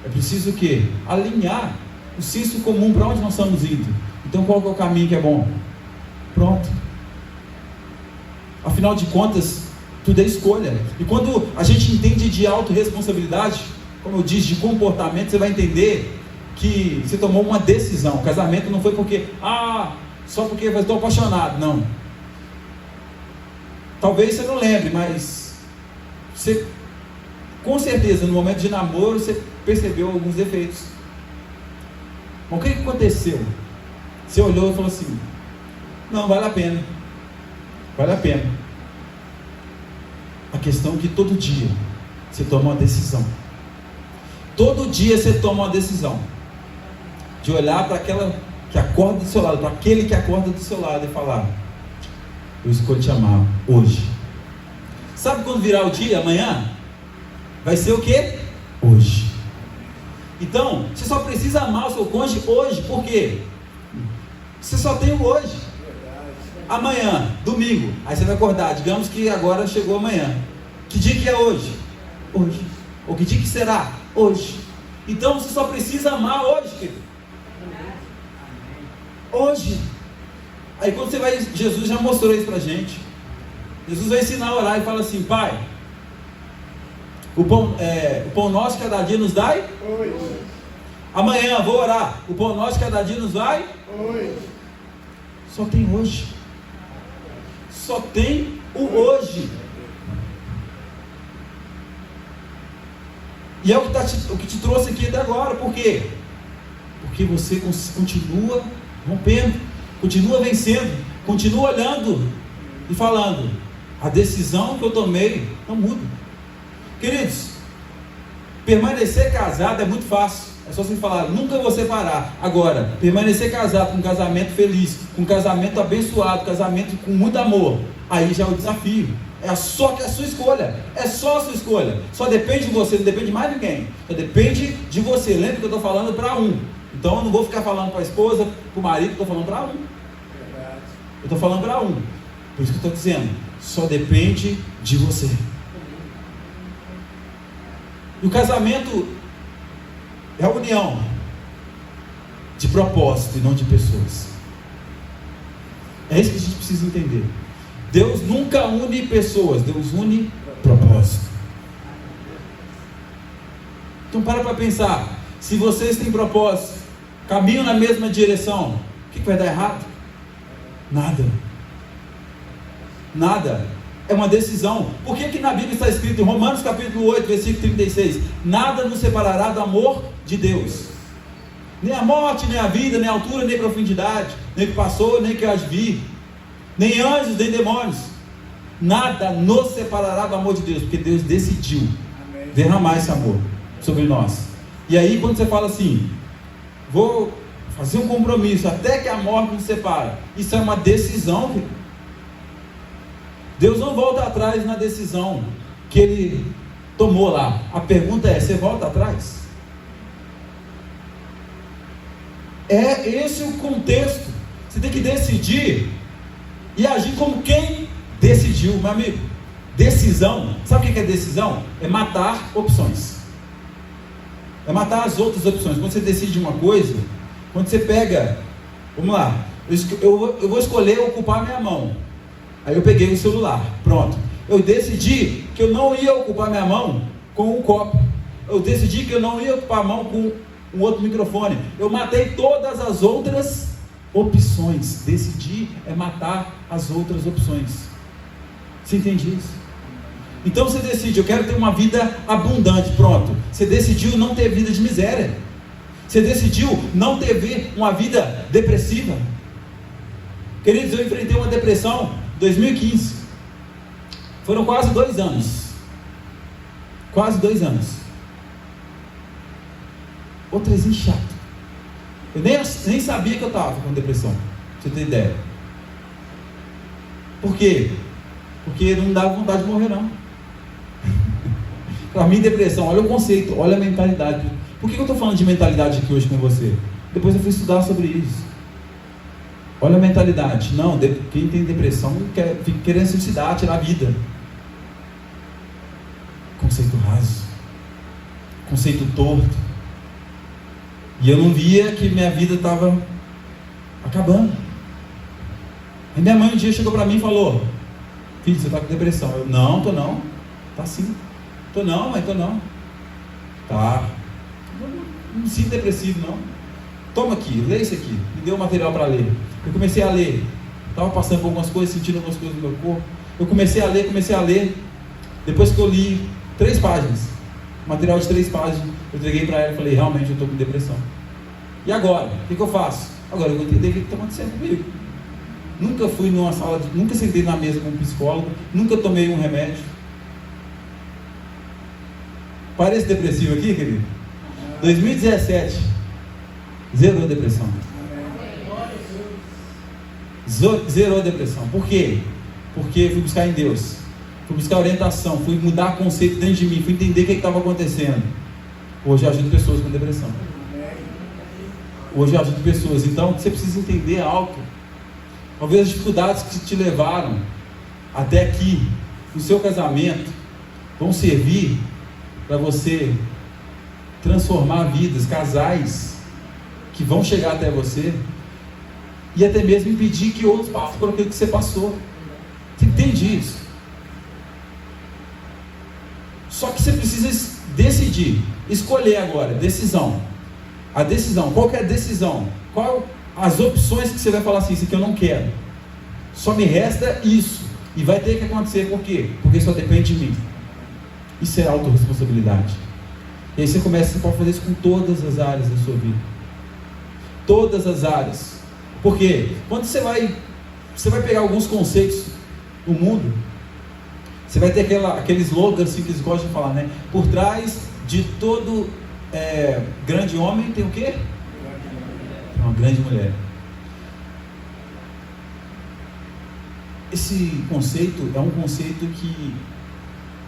É preciso o quê? Alinhar o senso comum para onde nós estamos indo. Então qual que é o caminho que é bom? Pronto. Afinal de contas, tudo é escolha. E quando a gente entende de autorresponsabilidade, como eu disse, de comportamento, você vai entender que você tomou uma decisão. O casamento não foi porque, só porque eu estou apaixonado. Não. Talvez você não lembre, mas você, com certeza, no momento de namoro, você percebeu alguns defeitos. Mas o que aconteceu? Você olhou e falou assim: não, vale a pena. Vale a pena. A questão é que todo dia você toma uma decisão. Todo dia você toma uma decisão de olhar para aquela que acorda do seu lado, para aquele que acorda do seu lado e falar: eu escolho te amar hoje. Sabe quando virar o dia, amanhã? Vai ser o quê? Hoje. Então, você só precisa amar o seu cônjuge hoje. Por quê? Você só tem o hoje. Amanhã, domingo, aí você vai acordar. Digamos que agora chegou amanhã. Que dia que é hoje? Hoje. Ou que dia que será? Hoje. Então você só precisa amar hoje, querido. Hoje. Aí quando você vai, Jesus já mostrou isso pra gente. Jesus vai ensinar a orar e fala assim: Pai, o pão nosso cada dia nos dai hoje. Amanhã vou orar: o pão nosso cada dia nos vai hoje. Só tem hoje. Só tem o hoje. E é o que te trouxe aqui até agora. Por quê? Porque você continua rompendo, continua vencendo, continua olhando e falando: a decisão que eu tomei não muda. Queridos, permanecer casado é muito fácil. É só você falar: nunca vou separar. Agora, permanecer casado com um casamento feliz, com um casamento abençoado, casamento com muito amor, aí já é o desafio. É só que a sua escolha. É só a sua escolha. Só depende de você, não depende de mais ninguém. Só depende de você. Lembra que eu estou falando para um. Então eu não vou ficar falando para a esposa, para o marido, eu estou falando para um. Eu estou falando para um. Por isso que eu estou dizendo: só depende de você. E o casamento é a união de propósito e não de pessoas. É isso que a gente precisa entender. Deus nunca une pessoas, Deus une propósito. Então para pensar. Se vocês têm propósito, caminham na mesma direção, o que vai dar errado? Nada. Nada. É uma decisão. Por que na Bíblia está escrito em Romanos capítulo 8, versículo 36: nada nos separará do amor de Deus? Nem a morte, nem a vida, nem a altura, nem a profundidade, nem o que passou, nem o que há de vir, nem anjos, nem demônios. Nada nos separará do amor de Deus, porque Deus decidiu derramar esse amor sobre nós. E aí quando você fala assim: vou fazer um compromisso até que a morte nos separe, isso é uma decisão. Deus não volta atrás na decisão que Ele tomou lá. A pergunta é: você volta atrás? É esse o contexto. Você tem que decidir e agir como quem decidiu. Meu amigo, decisão, sabe o que é decisão? É matar opções. É matar as outras opções. Quando você decide uma coisa, quando você pega, vamos lá, eu vou escolher ocupar minha mão. Aí eu peguei o celular, pronto. Eu decidi que eu não ia ocupar minha mão com um copo. Eu decidi que eu não ia ocupar a mão com um outro microfone. Eu matei todas as outras opções. Decidir é matar as outras opções. Você entende isso? Então você decide, eu quero ter uma vida abundante, pronto. Você decidiu não ter vida de miséria. Você decidiu não ter uma vida depressiva. Queridos, eu enfrentei uma depressão em 2015. Foram quase 2 anos. Quase 2 anos. Outrezinho chato. Eu nem sabia que eu estava com depressão, pra você ter ideia. Por quê? Porque não me dava vontade de morrer, não. Para mim, depressão, olha o conceito, olha a mentalidade. Por que eu estou falando de mentalidade aqui hoje com você? Depois eu fui estudar sobre isso. Olha a mentalidade. Não, quem tem depressão fica querendo suicidar, tirar a vida. Conceito raso. Conceito torto. E eu não via que minha vida estava acabando. Aí minha mãe um dia chegou para mim e falou: filho, você está com depressão. Eu, não, tô não. Tá sim. Tô não, mãe, tô não. Tá. Não me sinto depressivo, não. Toma aqui, lê isso aqui. Me deu material para ler. Eu comecei a ler. Estava passando por algumas coisas, sentindo algumas coisas no meu corpo. Eu comecei a ler. Depois que eu li 3 páginas, material de 3 páginas, eu entreguei para ela e falei: realmente eu estou com depressão. E agora? O que eu faço? Agora eu vou entender o que está acontecendo comigo. Nunca fui numa sala, nunca sentei na mesa com um psicólogo, nunca tomei um remédio. Parece depressivo aqui, querido? 2017, zerou a depressão. Zerou a depressão. Por quê? Porque fui buscar em Deus. Fui buscar orientação, fui mudar conceito dentro de mim, fui entender o que estava acontecendo. Hoje eu ajudo pessoas com depressão. Hoje eu ajudo pessoas. Então você precisa entender algo. Talvez as dificuldades que te levaram até aqui no seu casamento vão servir para você transformar vidas, casais que vão chegar até você e até mesmo impedir que outros passem por aquilo que você passou. Você entende isso? Só que você precisa decidir, escolher agora, decisão. A decisão, qual que é a decisão? Qual as opções que você vai falar assim: isso aqui eu não quero, só me resta isso, e vai ter que acontecer. Por quê? Porque só depende de mim. Isso é autorresponsabilidade. E aí você pode fazer isso com todas as áreas da sua vida. Todas as áreas. Por quê? Quando você vai pegar alguns conceitos do mundo, você vai ter aquele slogan assim que eles gostam de falar, né? Por trás de todo grande homem tem o quê? Uma grande mulher. Esse conceito é um conceito que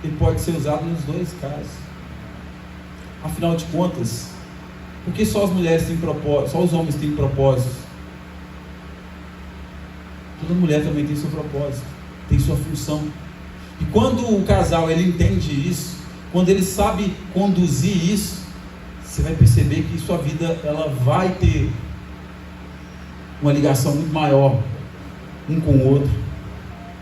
ele pode ser usado nos 2 casos. Afinal de contas, por que só as mulheres têm propósito, só os homens têm propósito? Toda mulher também tem seu propósito, tem sua função. E quando o casal ele entende isso, quando ele sabe conduzir isso, você vai perceber que sua vida ela vai ter uma ligação muito maior um com o outro,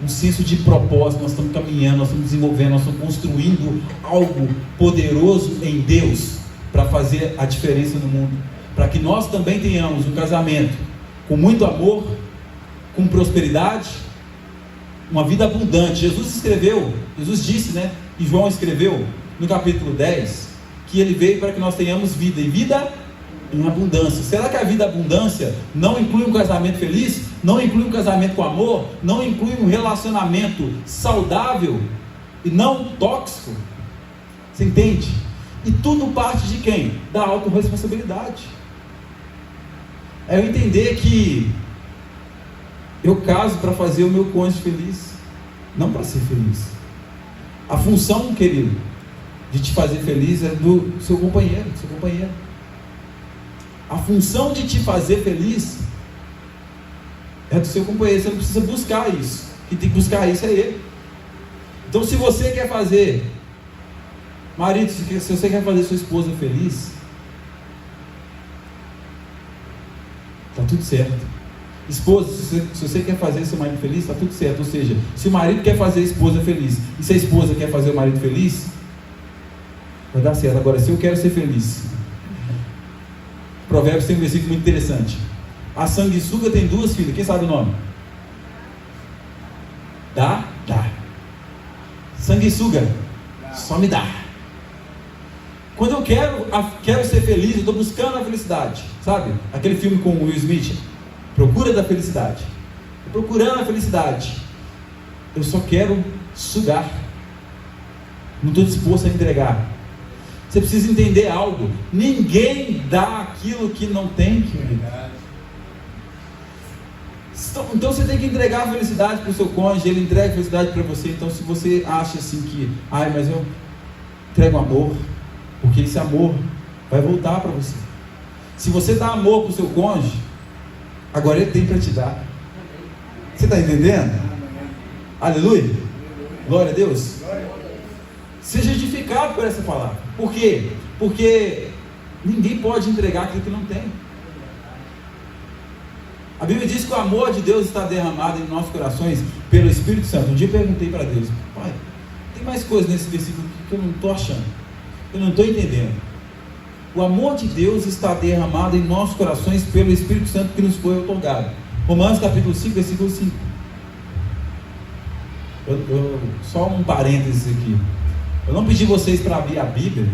um senso de propósito. Nós estamos caminhando, nós estamos desenvolvendo, nós estamos construindo algo poderoso em Deus para fazer a diferença no mundo, para que nós também tenhamos um casamento com muito amor, com prosperidade, uma vida abundante. Jesus disse, né? E João escreveu no capítulo 10 que ele veio para que nós tenhamos vida, e vida em abundância. Será que a vida abundância não inclui um casamento feliz? Não inclui um casamento com amor? Não inclui um relacionamento saudável e não tóxico? Você entende? E tudo parte de quem? Da autorresponsabilidade. É eu entender que eu caso para fazer o meu cônjuge feliz, não para ser feliz. A função, querido, de te fazer feliz é do seu companheiro, do seu companheiro. A função de te fazer feliz é do seu companheiro. Você não precisa buscar isso. Quem tem que buscar isso é ele. Então, se você quer fazer, marido, se você quer fazer sua esposa feliz, está tudo certo. Esposa, se você quer fazer seu marido feliz, está tudo certo. Ou seja, se o marido quer fazer a esposa feliz e se a esposa quer fazer o marido feliz, vai dar certo. Agora, se eu quero ser feliz, Provérbios tem um versículo muito interessante. A sanguessuga tem 2 filhas, quem sabe o nome? Dá. Sanguessuga, só me dá. Quando eu quero ser feliz, eu estou buscando a felicidade, sabe? Aquele filme com o Will Smith, Procura da Felicidade. Estou procurando a felicidade, eu só quero sugar, não estou disposto a entregar. Você precisa entender algo: ninguém dá aquilo que não tem, querido. Então você tem que entregar a felicidade para o seu cônjuge, ele entrega a felicidade para você. Então, se você acha assim que, mas eu entrego amor, porque esse amor vai voltar para você. Se você dá amor para o seu cônjuge, agora ele tem para te dar. Você está entendendo? Aleluia! Glória a Deus! Seja edificado por essa palavra. Por quê? Porque ninguém pode entregar aquilo que não tem. A Bíblia diz que o amor de Deus está derramado em nossos corações pelo Espírito Santo. Um dia eu perguntei para Deus: Pai, tem mais coisas nesse versículo que eu não estou achando, eu não estou entendendo. O amor de Deus está derramado em nossos corações pelo Espírito Santo que nos foi otorgado. Romanos capítulo 5, versículo 5. Só um parênteses aqui. Eu não pedi vocês para abrir a Bíblia,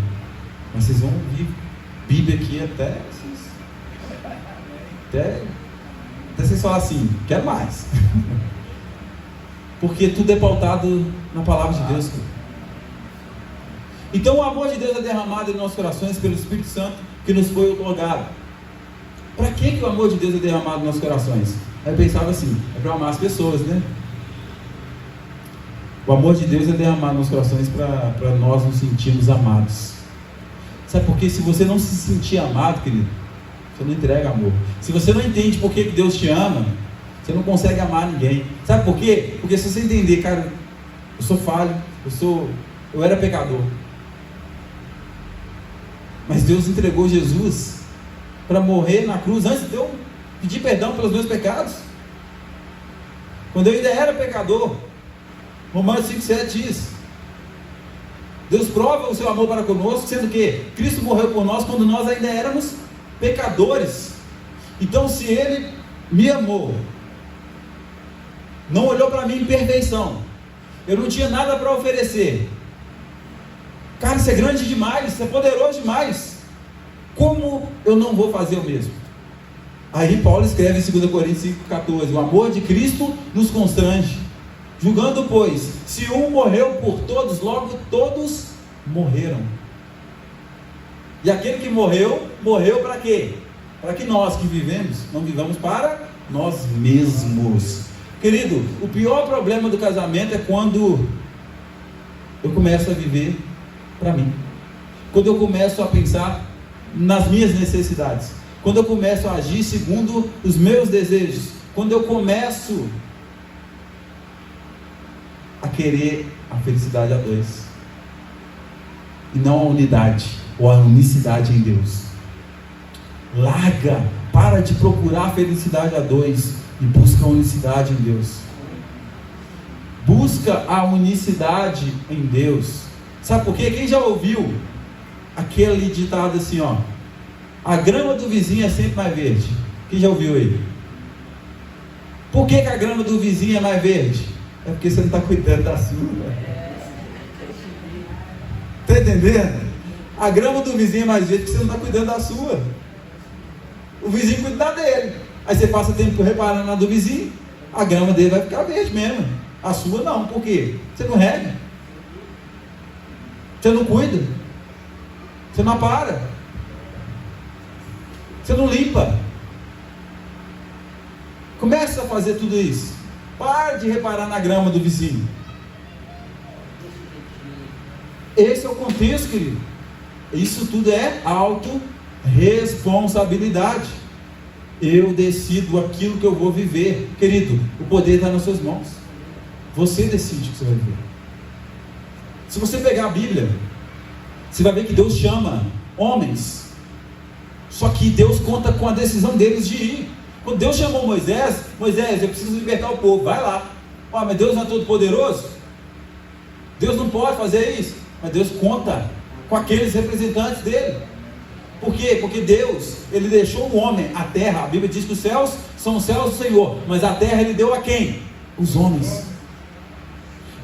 mas vocês vão ouvir Bíblia aqui até vocês falarem assim: quero mais. Porque tudo é pautado na palavra de Deus. Então o amor de Deus é derramado em nossos corações pelo Espírito Santo que nos foi otorgado. Para que o amor de Deus é derramado em nossos corações? Eu pensava assim: é para amar as pessoas, né? O amor de Deus é derramado nos corações para nós nos sentirmos amados. Sabe por quê? Se você não se sentir amado, querido, você não entrega amor. Se você não entende por que Deus te ama, você não consegue amar ninguém. Sabe por quê? Porque se você entender, cara, eu sou falho, eu era pecador, mas Deus entregou Jesus para morrer na cruz antes de eu pedir perdão pelos meus pecados. Quando eu ainda era pecador, Romanos 5,7 diz: Deus prova o seu amor para conosco, sendo que Cristo morreu por nós quando nós ainda éramos pecadores. Então, se Ele me amou, não olhou para minha imperfeição, eu não tinha nada para oferecer. Cara, isso é grande demais, isso é poderoso demais. Como eu não vou fazer o mesmo? Aí Paulo escreve em 2 Coríntios 5,14: o amor de Cristo nos constrange, julgando, pois, se um morreu por todos, logo todos morreram. E aquele que morreu, morreu para quê? Para que nós que vivemos, não vivamos para nós mesmos. Querido, o pior problema do casamento é quando eu começo a viver para mim, quando eu começo a pensar nas minhas necessidades, quando eu começo a agir segundo os meus desejos, quando eu começo a querer a felicidade a dois, e não a unidade, ou a unicidade em Deus. Larga, para de procurar a felicidade a dois, e busca a unicidade em Deus. Busca a unicidade em Deus. Sabe por quê? Quem já ouviu aquele ditado assim, ó: a grama do vizinho é sempre mais verde? Quem já ouviu aí? Por que a grama do vizinho é mais verde? É porque você não está cuidando da sua. Está entendendo? A grama do vizinho é mais verde porque você não está cuidando da sua. O vizinho cuida da dele. Aí você passa tempo reparando na do vizinho, a grama dele vai ficar verde mesmo. A sua não. Por quê? Você não rega, você não cuida, você não apara, você não limpa. Começa a fazer tudo isso. Para de reparar na grama do vizinho. Esse é o contexto, querido. Isso tudo é autorresponsabilidade. Eu decido aquilo que eu vou viver. Querido, o poder está nas suas mãos. Você decide o que você vai viver. Se você pegar a Bíblia, você vai ver que Deus chama homens, só que Deus conta com a decisão deles de ir. Quando Deus chamou Moisés, eu preciso libertar o povo, vai lá. Mas Deus não é todo poderoso? Deus não pode fazer isso? Mas Deus conta com aqueles representantes dele. Por quê? Porque Deus, Ele deixou o homem, a terra. A Bíblia diz que os céus são os céus do Senhor, mas a terra Ele deu a quem? Os homens.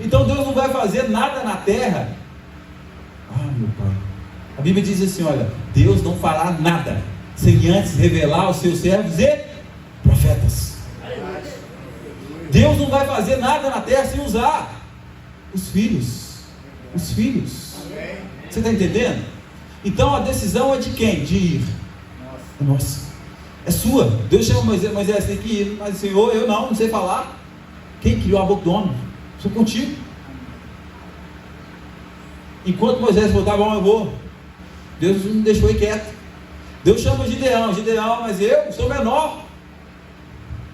Então Deus não vai fazer nada na terra. Meu Pai. A Bíblia diz assim, olha, Deus não fará nada sem antes revelar aos seus servos e profetas. Deus não vai fazer nada na terra sem usar os filhos. Os filhos. Você está entendendo? Então a decisão é de quem? De ir. Nossa. É sua. Deus chama Moisés, tem que ir. Mas Senhor, eu não sei falar. Quem criou a boca do homem? Sou contigo. Enquanto Moisés falou, tá bom, eu vou. Deus não deixou ele quieto. Deus chama Gideão, mas eu sou menor.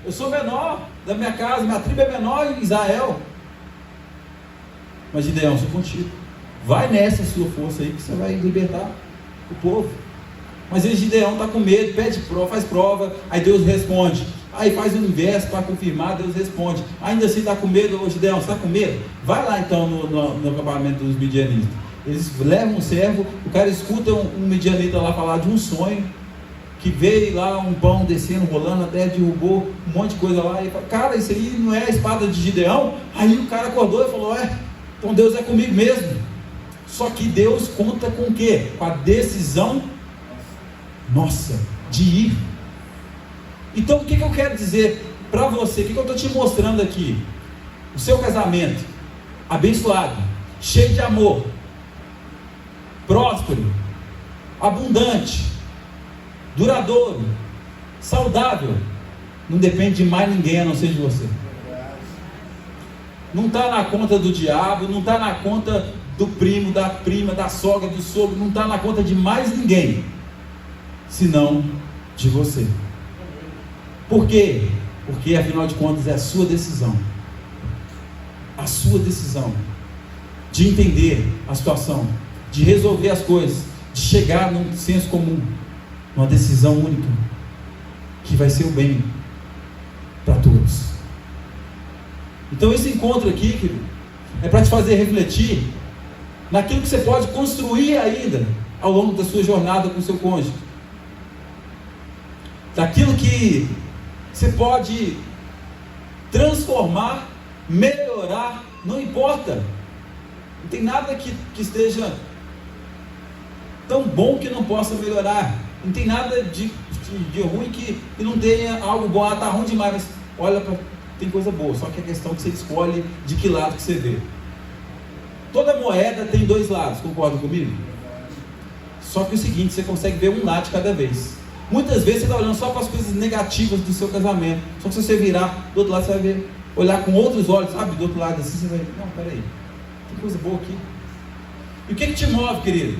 Eu sou menor da minha casa, minha tribo é menor em Israel. Mas Gideão, sou contigo. Vai nessa sua força aí que você vai libertar o povo. Mas aí Gideão está com medo, pede prova, faz prova, aí Deus responde. Aí faz o inverso para confirmar, Deus responde. Ainda assim está com medo, ô Gideão, você está com medo? Vai lá então no acampamento dos midianitas. Eles levam um servo, o cara escuta um midianita lá falar de um sonho, que veio lá um pão descendo, rolando, até derrubou um monte de coisa lá, e fala, cara, isso aí não é a espada de Gideão? Aí o cara acordou e falou, então Deus é comigo mesmo. Só que Deus conta com o quê? Com a decisão nossa, de ir. Então o que eu quero dizer para você, o que eu estou te mostrando aqui? O seu casamento abençoado, cheio de amor, próspero, abundante, duradouro, saudável, não depende de mais ninguém a não ser de você. Não está na conta do diabo, não está na conta do primo, da prima, da sogra, do sogro, não está na conta de mais ninguém, senão de você. Por quê? Porque afinal de contas é a sua decisão. A sua decisão de entender a situação, de resolver as coisas, de chegar num senso comum, uma decisão única, que vai ser o bem para todos. Então esse encontro aqui, querido, é para te fazer refletir naquilo que você pode construir ainda ao longo da sua jornada com o seu cônjuge, daquilo que você pode transformar, melhorar, não importa, não tem nada que esteja tão bom que não possa melhorar, não tem nada de ruim que não tenha algo bom. Está ruim demais, mas olha, tem coisa boa, só que a questão é que você escolhe de que lado que você vê. Toda moeda tem dois lados, concorda comigo? Só que é o seguinte, você consegue ver um lado de cada vez. Muitas vezes você está olhando só para as coisas negativas do seu casamento, só que se você virar do outro lado, você vai ver, olhar com outros olhos, sabe, do outro lado assim, você vai ver, não, peraí, tem coisa boa aqui. E o que te move, querido?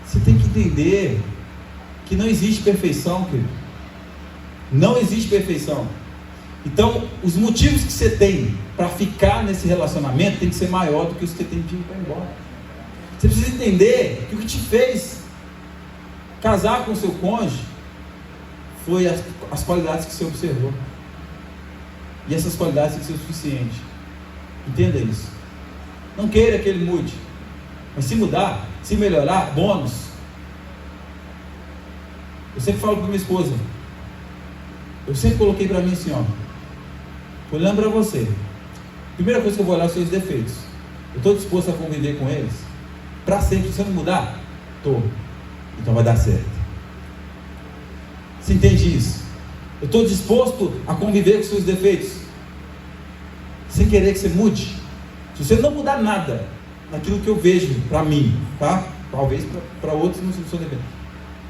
Você tem que entender que não existe perfeição, querido. Não existe perfeição. Então, os motivos que você tem para ficar nesse relacionamento tem que ser maior do que os que você tem de ir para embora. Você precisa entender que o que te fez casar com o seu cônjuge foi as qualidades que você observou. E essas qualidades têm que ser o suficiente. Entenda isso. Não queira que ele mude, mas se mudar, se melhorar, bônus. Eu sempre falo para minha esposa, eu sempre coloquei para mim assim, olhando para você, primeira coisa que eu vou olhar são os defeitos. Eu estou disposto a conviver com eles para sempre. Se você não mudar, estou. Então vai dar certo. Você entende isso? Eu estou disposto a conviver com seus defeitos, sem querer que você mude. Se você não mudar nada naquilo que eu vejo para mim, tá? Talvez para outros não sou defeito,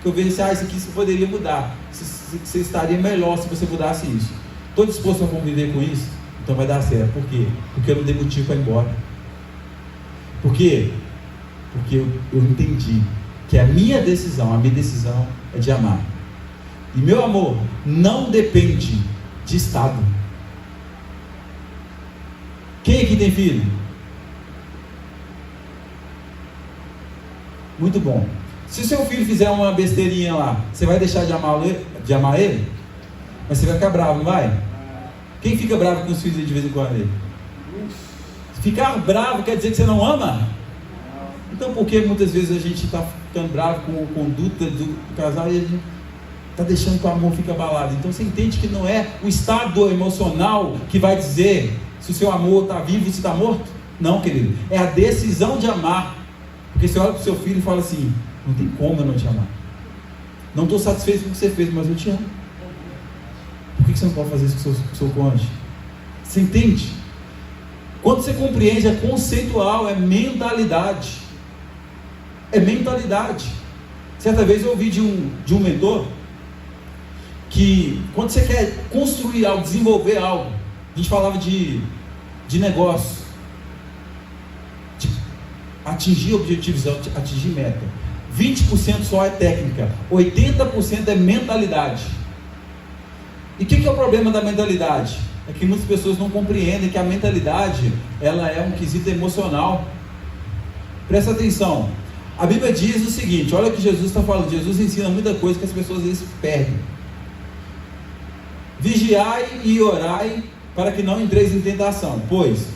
que eu vejo assim, isso aqui você poderia mudar, você estaria melhor se você mudasse isso. Estou disposto a conviver com isso, então vai dar certo. Por quê? Porque eu não dei motivo para ir embora. Por quê? Porque eu entendi que a minha decisão é de amar. E meu amor não depende de estado. Quem aqui tem filho? Muito bom. Se seu filho fizer uma besteirinha lá, você vai deixar de amar ele? Mas você vai ficar bravo, não vai? Quem fica bravo com os filhos de vez em quando? Ficar bravo quer dizer que você não ama? Então por que muitas vezes a gente está ficando bravo com a conduta do casal e ele está deixando que o amor fique abalado. Então você entende que não é o estado emocional que vai dizer se o seu amor está vivo ou se está morto? Não, querido. É a decisão de amar. Porque você olha para o seu filho e fala assim: não tem como eu não te amar. Não estou satisfeito com o que você fez, mas eu te amo. Por que você não pode fazer isso com o seu cônjuge? Você entende? Quando você compreende, é conceitual, é mentalidade. É mentalidade. Certa vez eu ouvi de um mentor que quando você quer construir algo, desenvolver algo, a gente falava de negócio, de atingir objetivos, atingir meta. 20% só é técnica, 80% é mentalidade. E o que é o problema da mentalidade? É que muitas pessoas não compreendem que a mentalidade, ela é um quesito emocional. Presta atenção. A Bíblia diz o seguinte, olha o que Jesus está falando. Jesus ensina muita coisa que as pessoas às vezes perdem. Vigiai e orai para que não entreis em tentação, pois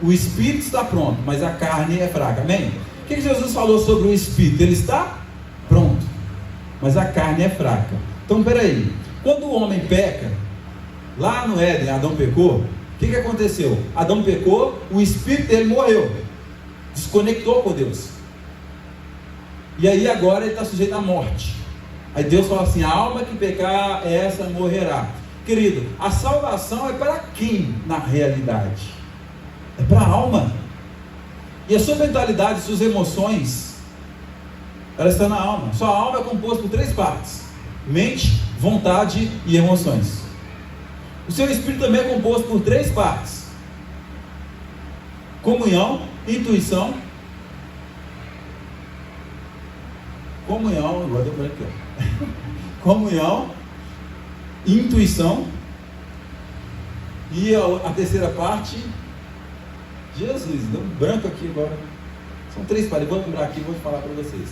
o espírito está pronto, mas a carne é fraca. Amém? O que Jesus falou sobre o espírito? Ele está pronto, mas a carne é fraca. Então peraí, quando o homem peca, lá no Éden, Adão pecou, o que aconteceu? Adão pecou, o espírito dele morreu, desconectou com Deus. E aí agora ele está sujeito à morte. Aí Deus fala assim: a alma que pecar, essa morrerá. Querido, a salvação é para quem na realidade? É para a alma. E a sua mentalidade, suas emoções, ela está na alma. Sua alma é composta por 3 partes: mente, vontade e emoções. O seu espírito também é composto por 3 partes: comunhão, intuição. Agora deu branco aqui. Comunhão, intuição. E a terceira parte, Jesus, deu um branco aqui agora. São 3 partes, vou lembrar aqui e vou falar para vocês.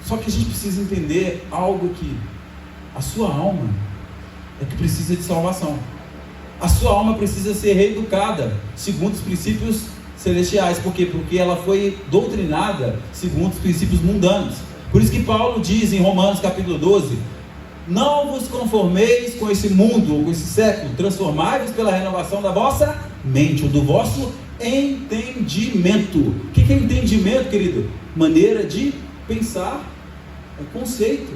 Só que a gente precisa entender algo, que a sua alma é que precisa de salvação. A sua alma precisa ser reeducada segundo os princípios celestiais. Por quê? Porque ela foi doutrinada segundo os princípios mundanos. Por isso que Paulo diz em Romanos capítulo 12: não vos conformeis com esse mundo, ou com esse século, transformai-vos pela renovação da vossa mente, ou do vosso entendimento. O que é entendimento, querido? Maneira de pensar. É conceito.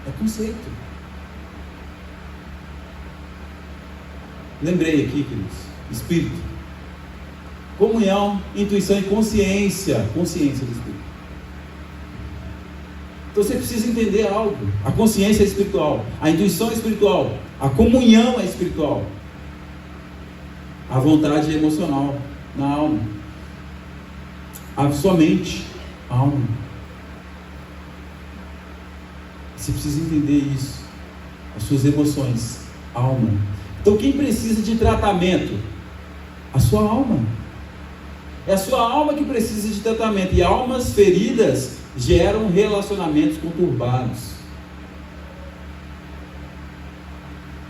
É conceito. Lembrei aqui, queridos: espírito, comunhão, intuição e consciência. Consciência do espírito. Então você precisa entender algo. A consciência é espiritual, a intuição é espiritual, a comunhão é espiritual, a vontade é emocional, na alma. A sua mente, alma. Você precisa entender isso. As suas emoções, alma. Então quem precisa de tratamento? A sua alma. É a sua alma que precisa de tratamento. E almas feridas geram relacionamentos conturbados.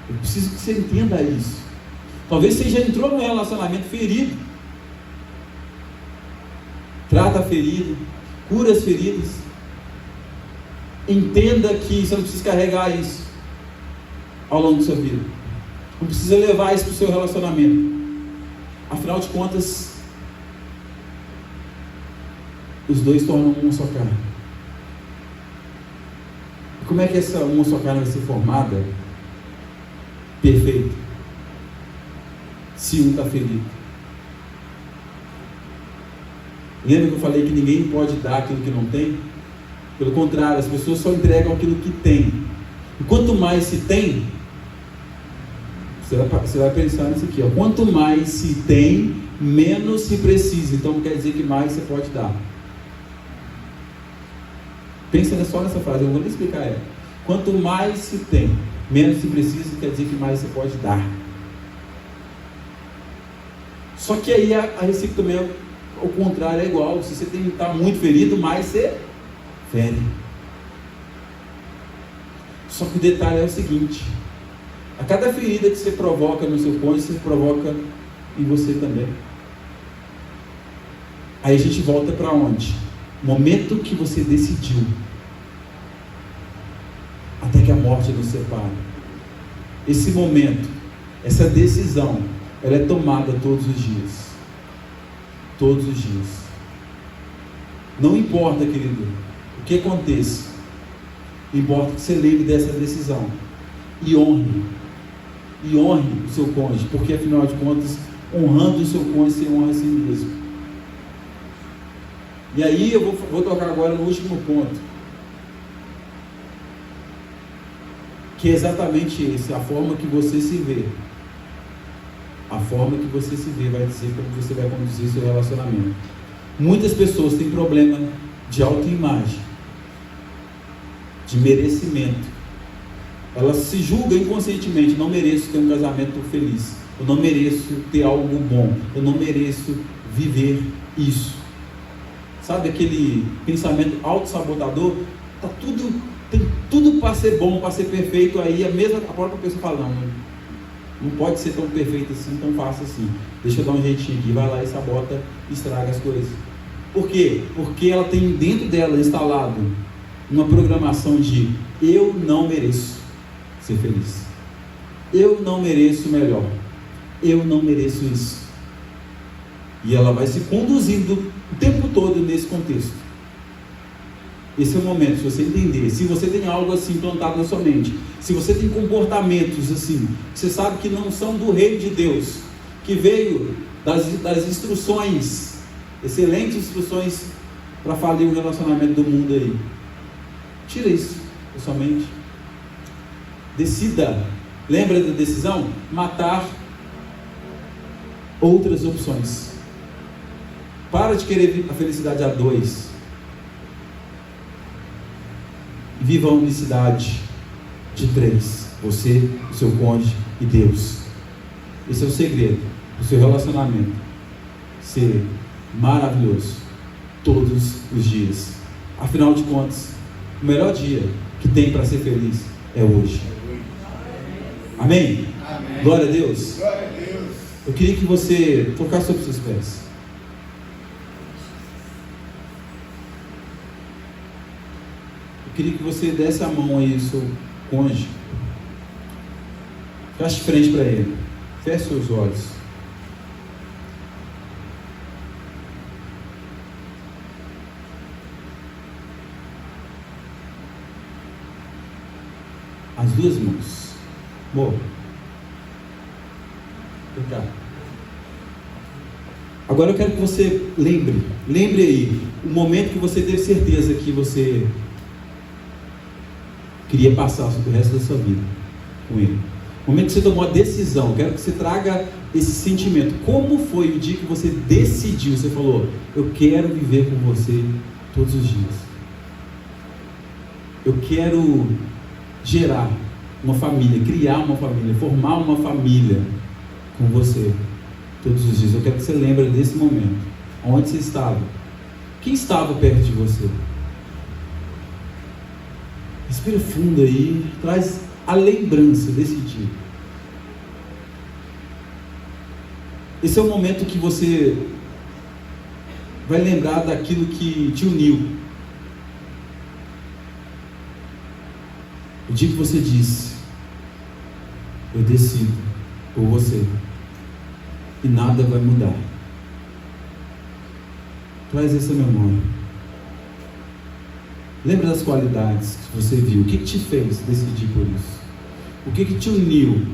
Eu preciso que você entenda isso. Talvez você já entrou num relacionamento ferido. Trata a ferida, cura as feridas. Entenda que você não precisa carregar isso ao longo da sua vida. Não precisa levar isso para o seu relacionamento. Afinal de contas, os dois tornam uma só carne. E como é que essa uma só carne vai ser formada? Perfeito. Se um está ferido. Lembra que eu falei que ninguém pode dar aquilo que não tem? Pelo contrário, as pessoas só entregam aquilo que tem. E quanto mais se tem, você vai pensar nisso aqui, ó. Quanto mais se tem, menos se precisa. Então quer dizer que mais você pode dar. Pensa só nessa frase, eu vou nem explicar ela. Quanto mais se tem, menos se precisa, quer dizer que mais você pode dar. Só que aí a receita também é o contrário, é igual. Se você está muito ferido, mais você fere. Só que o detalhe é o seguinte: a cada ferida que você provoca no seu cônjuge, você provoca em você também. Aí a gente volta para onde? O momento que você decidiu, até que a morte nos separe. Esse momento, essa decisão, ela é tomada todos os dias. Todos os dias. Não importa, querido, o que aconteça. Importa que você lembre dessa decisão. E honre o seu cônjuge, porque afinal de contas, honrando o seu cônjuge, você honra a si mesmo. E aí eu vou tocar agora no último ponto, que é exatamente esse, a forma que você se vê. A forma que você se vê vai dizer como você vai conduzir seu relacionamento. Muitas pessoas têm problema de autoimagem, de merecimento. Elas se julgam inconscientemente: não mereço ter um casamento feliz, eu não mereço ter algo bom, eu não mereço viver isso. Sabe aquele pensamento autossabotador? Tem tudo para ser bom, para ser perfeito. Aí a própria pessoa fala: não pode ser tão perfeito assim, tão fácil assim. Deixa eu dar um jeitinho aqui. Vai lá e sabota, estraga as coisas. Por quê? Porque ela tem dentro dela instalado uma programação de: eu não mereço ser feliz, eu não mereço melhor, eu não mereço isso. E ela vai se conduzindo o tempo todo nesse contexto. Esse é o momento, se você entender, se você tem algo assim implantado na sua mente, se você tem comportamentos assim, você sabe que não são do reino de Deus, que veio das instruções, excelentes instruções para falir o relacionamento do mundo aí, tira isso da sua mente. Decida. Lembra da decisão? Matar outras opções. Para de querer a felicidade a dois. Viva a unicidade de três: você, o seu cônjuge e Deus. Esse é o segredo do seu relacionamento ser maravilhoso todos os dias. Afinal de contas, o melhor dia que tem para ser feliz é hoje. Amém? Amém. Glória a Deus. Glória a Deus. Eu queria que você tocasse sobre seus pés. Eu queria que você desse a mão aí ao seu cônjuge. Feche frente para ele. Feche seus olhos. As duas mãos. Amor, vem cá. Agora eu quero que você lembre aí o momento que você teve certeza que você queria passar o resto da sua vida com ele. O momento que você tomou a decisão. Eu quero que você traga esse sentimento. Como foi o dia que você decidiu? Você falou: eu quero viver com você todos os dias. Eu quero gerar uma família, criar uma família, formar uma família com você todos os dias. Eu quero que você lembre desse momento. Onde você estava? Quem estava perto de você? Respira fundo aí, traz a lembrança desse dia. Esse é o momento que você vai lembrar daquilo que te uniu. O dia que você disse: eu decido por você, e nada vai mudar. Traz essa memória. Lembra das qualidades que você viu. O que te fez decidir por isso? O que te uniu?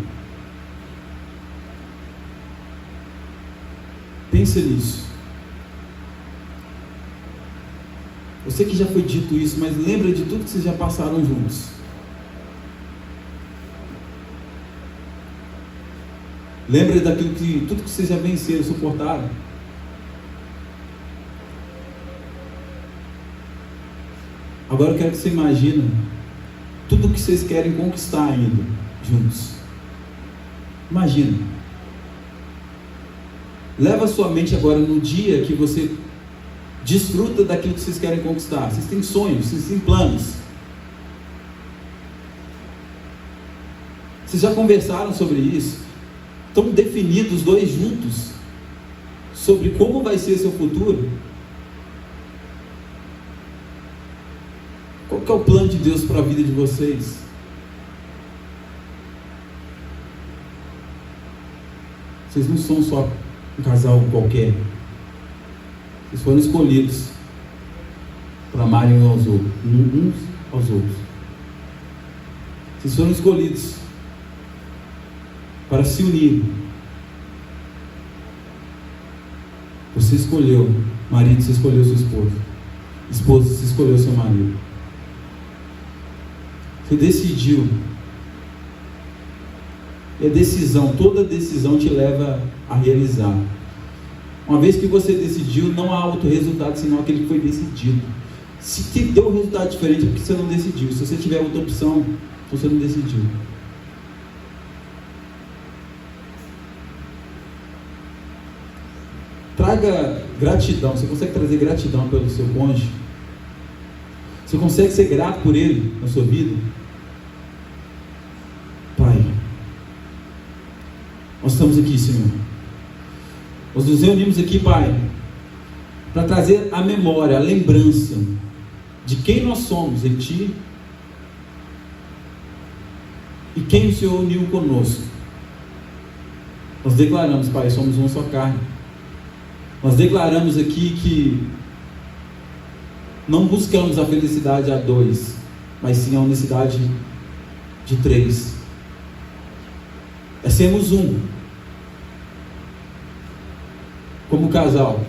Pensa nisso. Eu sei que já foi dito isso, mas lembra de tudo que vocês já passaram juntos. Lembra daquilo que tudo que vocês já venceram, suportaram. Agora eu quero que você imagine tudo o que vocês querem conquistar ainda juntos. Imagina. Leva a sua mente agora no dia que você desfruta daquilo que vocês querem conquistar. Vocês têm sonhos, vocês têm planos. Vocês já conversaram sobre isso? Estão definidos os dois juntos sobre como vai ser seu futuro? que é o plano de Deus para a vida de vocês? Vocês não são só um casal qualquer. Vocês foram escolhidos para amarem uns aos outros. Vocês foram escolhidos para se unir. Você escolheu, marido, você escolheu sua esposa. Esposa, você escolheu seu marido. Você decidiu. É decisão, toda decisão te leva a realizar. Uma vez que você decidiu, não há outro resultado senão aquele que foi decidido. Se te deu um resultado diferente é porque você não decidiu. Se você tiver outra opção, você não decidiu. Traga gratidão. Você consegue trazer gratidão pelo seu cônjuge? Você consegue ser grato por ele na sua vida? Pai, nós estamos aqui, Senhor. Nós nos reunimos aqui, Pai, para trazer a memória, a lembrança de quem nós somos em Ti e quem o Senhor uniu conosco. Nós declaramos, Pai, somos uma só carne. Nós declaramos aqui que não buscamos a felicidade a dois, mas sim a unicidade de três. É sermos um, como casal,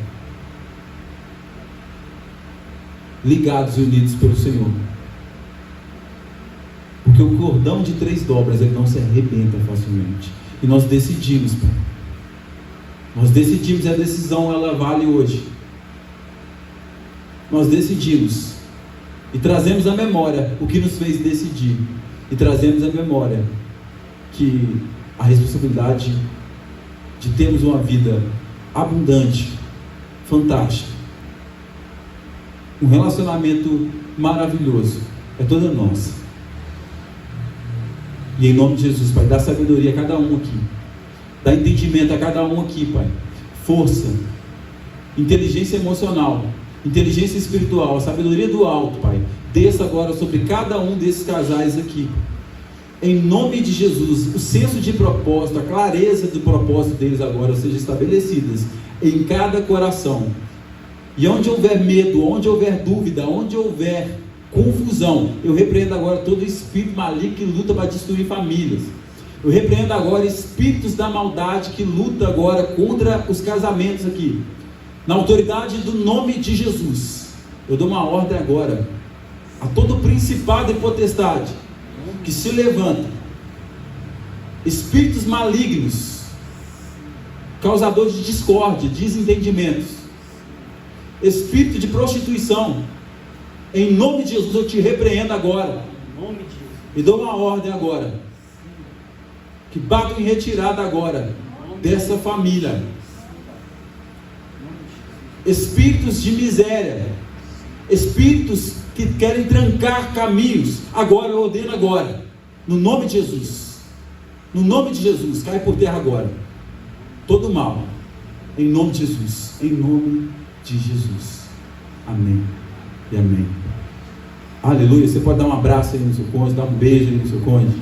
ligados e unidos pelo Senhor. Porque o cordão de 3 dobras, ele não se arrebenta facilmente. E nós decidimos, Pai. Nós decidimos, e a decisão ela vale hoje. Nós decidimos e trazemos à memória o que nos fez decidir, e trazemos à memória que a responsabilidade de termos uma vida abundante, fantástica, um relacionamento maravilhoso, é toda nossa. E em nome de Jesus, Pai, dá sabedoria a cada um aqui, dá entendimento a cada um aqui, Pai, força, inteligência emocional, inteligência espiritual, a sabedoria do alto, Pai, desça agora sobre cada um desses casais aqui, em nome de Jesus. O senso de propósito, a clareza do propósito deles agora sejam estabelecidas em cada coração, e onde houver medo, onde houver dúvida, onde houver confusão, eu repreendo agora todo espírito maligno que luta para destruir famílias. Eu repreendo agora espíritos da maldade que lutam agora contra os casamentos aqui. Na autoridade do nome de Jesus, eu dou uma ordem agora a todo principado e potestade que se levanta, espíritos malignos, causadores de discórdia, desentendimentos, espírito de prostituição, em nome de Jesus eu te repreendo agora, e dou uma ordem agora, que batam em retirada agora dessa família, espíritos de miséria, espíritos que querem trancar caminhos, agora eu ordeno agora, no nome de Jesus, no nome de Jesus, cai por terra agora, todo mal, em nome de Jesus, em nome de Jesus, amém e amém. Aleluia. Você pode dar um abraço aí no seu cônjuge, dar um beijo aí no seu cônjuge.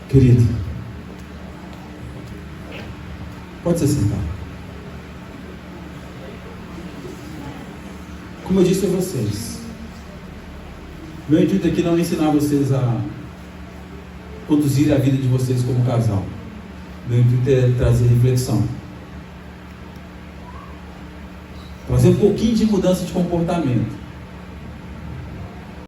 Querido, pode se sentar. Como eu disse a vocês, meu intuito aqui não é ensinar vocês a conduzir a vida de vocês como casal. Meu intuito é trazer reflexão, trazer um pouquinho de mudança de comportamento.